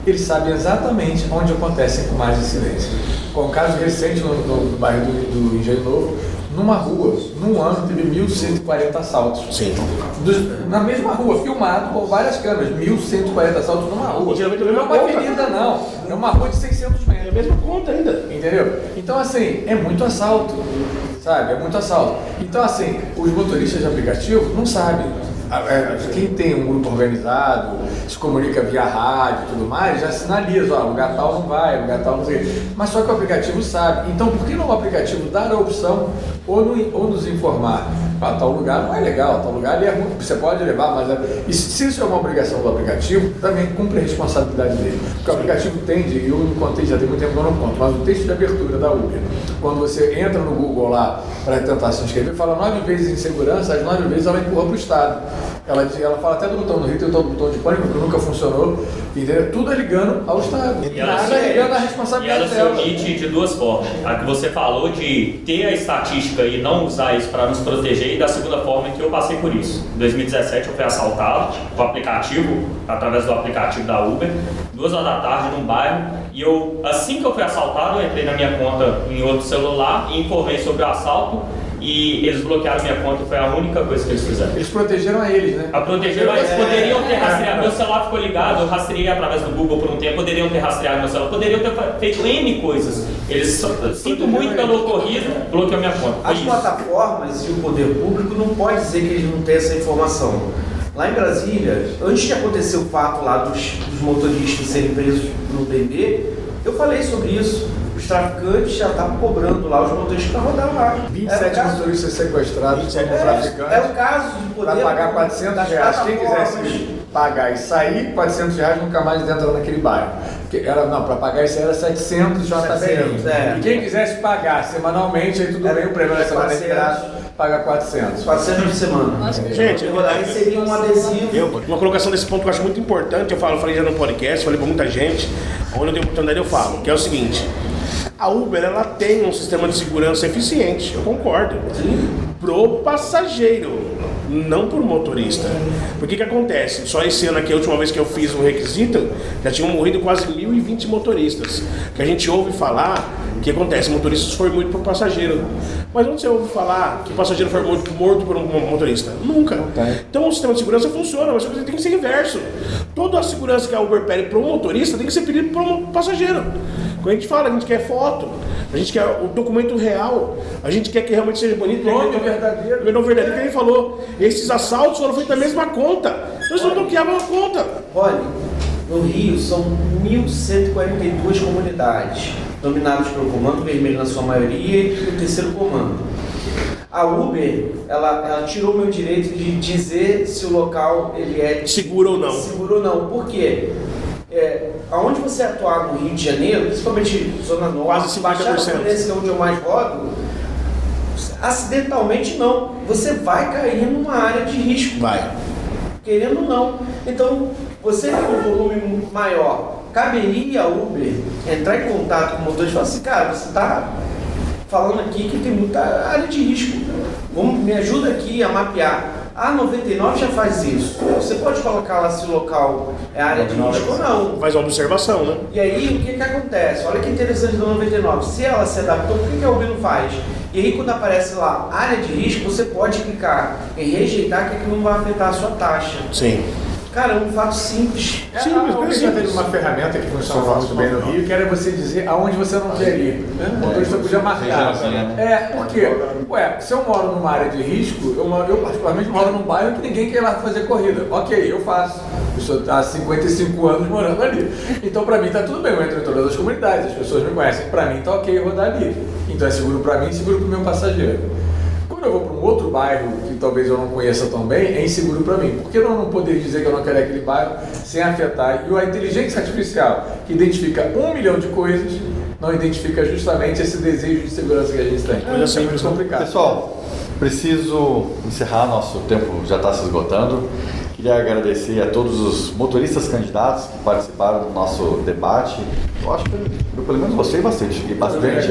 eles sabem exatamente onde acontecem com mais incidência. Com um caso recente no bairro do Engenho Novo, numa rua, num ano, teve 1.140 assaltos. Sim. Na mesma rua, filmado com várias câmeras, 1.140 assaltos numa rua. Geralmente não é uma avenida, não. É uma rua de 600 metros. É a mesma conta ainda. Entendeu? Então, assim, é muito assalto. Sabe? É muito assalto. Então, assim, os motoristas de aplicativo não sabem. Quem tem um grupo organizado, se comunica via rádio e tudo mais, já sinaliza, ó, lugar tal não vai, lugar tal não sei. Mas só que o aplicativo sabe. Então, por que não o aplicativo dar a opção ou nos informar? Ah, tal lugar não é legal, tal lugar ali é ruim, você pode levar, mas e se isso é uma obrigação do aplicativo, também cumpre a responsabilidade dele. Porque o aplicativo tende, e eu não contei, já tem muito tempo que eu não conto, mas o texto de abertura da Uber, quando você entra no Google lá para tentar se inscrever, fala 9 vezes em segurança, as 9 vezes ela empurra para o Estado. Ela fala até do botão do Rio, tem o botão de pânico, que nunca funcionou, entendeu? Tudo é ligando ao Estado. E ela nada é ligando à responsabilidade dela. dela. Se omite de duas formas. A que você falou de ter a estatística e não usar isso para nos proteger, e da segunda forma que eu passei por isso. Em 2017 eu fui assaltado com o aplicativo, através do aplicativo da Uber, 2 horas da tarde num bairro, e eu, assim que eu fui assaltado, eu entrei na minha conta em outro celular e informei sobre o assalto. E eles bloquearam minha conta, foi a única coisa que eles fizeram. Eles protegeram a eles, né? Protegeram eles, poderiam ter rastreado, meu celular ficou ligado, eu rastreei através do Google por um tempo, poderiam ter rastreado meu celular, poderiam ter feito N coisas. Eles, sinto muito pelo ocorrido, bloqueou minha conta. As plataformas e o poder público não pode dizer que eles não têm essa informação. Lá em Brasília, antes de acontecer o fato lá dos motoristas serem presos no DD, eu falei sobre isso. Os traficantes já estavam cobrando lá os motoristas para rodar lá. 27 motoristas sequestrados por traficantes. É o caso de poder... Para pagar R$400. Quem quisesse pagar e sair, R$400 nunca mais entra naquele bairro. Para pagar isso era 700 JBI. E quem quisesse pagar semanalmente, aí tudo bem, o prêmio era semana de graça, paga 400. 400 por semana. Gente, recebi um adesivo. Uma colocação desse ponto que eu acho muito importante, eu falei já no podcast, falei para muita gente, onde eu tenho oportunidade eu falo, que é o seguinte: a Uber, ela tem um sistema de segurança eficiente, eu concordo. Sim. Pro passageiro, não pro motorista. Porque que acontece? Só esse ano aqui, a última vez que eu fiz o requisito, já tinham morrido quase 1.020 motoristas. Que a gente ouve falar que acontece, motoristas foram muito pro passageiro. Mas onde você ouve falar que o passageiro foi morto por um motorista? Nunca. Então o sistema de segurança funciona, mas tem que ser inverso. Toda a segurança que a Uber pede pro motorista tem que ser pedida pro passageiro. Quando a gente fala, a gente quer foto, a gente quer o documento real, a gente quer que realmente seja bonito. Nome verdadeiro. O nome verdadeiro que ele falou. Esses assaltos foram feitos na mesma conta. Eles não bloqueavam a conta. Olha, no Rio são 1.142 comunidades, dominadas pelo Comando Vermelho na sua maioria e o terceiro comando. A Uber, ela tirou o meu direito de dizer se o local ele é seguro ou não. Seguro ou não. Por quê? Aonde você atuar no Rio de Janeiro, principalmente Zona Norte, quase 50%, Baixada Fluminense, que é onde eu mais rodo, acidentalmente não. Você vai cair numa área de risco. Vai. Querendo ou não. Então, você tem um volume maior. Caberia a Uber entrar em contato com o motorista e falar assim, cara, você está falando aqui que tem muita área de risco. Me ajuda aqui a mapear. A 99 já faz isso. Você pode colocar lá se o local é área de risco ou não. Faz uma observação, né? E aí, o que acontece? Olha que interessante da 99. Se ela se adaptou, por que a Uber não faz? E aí, quando aparece lá área de risco, você pode clicar em rejeitar, que aquilo não vai afetar a sua taxa. Sim. Cara, é um fato simples. Simples, já teve uma ferramenta que funciona muito bem no Rio, que era você dizer aonde você não quer ir. O motorista podia marcar. Porque, se eu moro numa área de risco, eu particularmente moro num bairro que ninguém quer ir lá fazer corrida. Ok, eu faço. Eu estou há 55 anos morando ali. Então, pra mim, tá tudo bem. Eu entro em todas as comunidades, as pessoas me conhecem. Pra mim, tá ok rodar ali. Então, é seguro pra mim e seguro pro meu passageiro. Quando eu vou para um outro bairro que talvez eu não conheça tão bem, é inseguro para mim. Por que eu não poder dizer que eu não quero aquele bairro sem afetar? E a inteligência artificial, que identifica 1 milhão de coisas, não identifica justamente esse desejo de segurança que a gente tem. É muito complicado. Pessoal, preciso encerrar, nosso tempo já está se esgotando. Queria agradecer a todos os motoristas candidatos que participaram do nosso debate. Eu acho que eu pelo menos gostei bastante. Fiquei bastante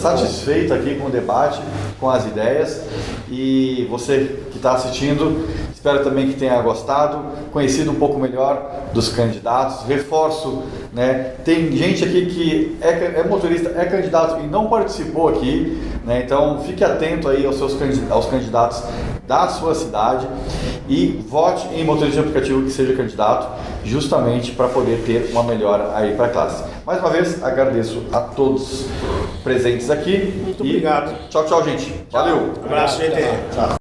satisfeito aqui com o debate, com as ideias. E você que está assistindo, Espero também que tenha gostado, conhecido um pouco melhor dos candidatos. Reforço, né? Tem gente aqui que é motorista, é candidato e não participou aqui, né? Então fique atento aí aos candidatos da sua cidade e vote em motorista de aplicativo que seja candidato, justamente para poder ter uma melhora aí para a classe. Mais uma vez, agradeço a todos presentes aqui. Muito obrigado. Tchau, tchau, gente. Valeu. Abraço, gente. Tchau.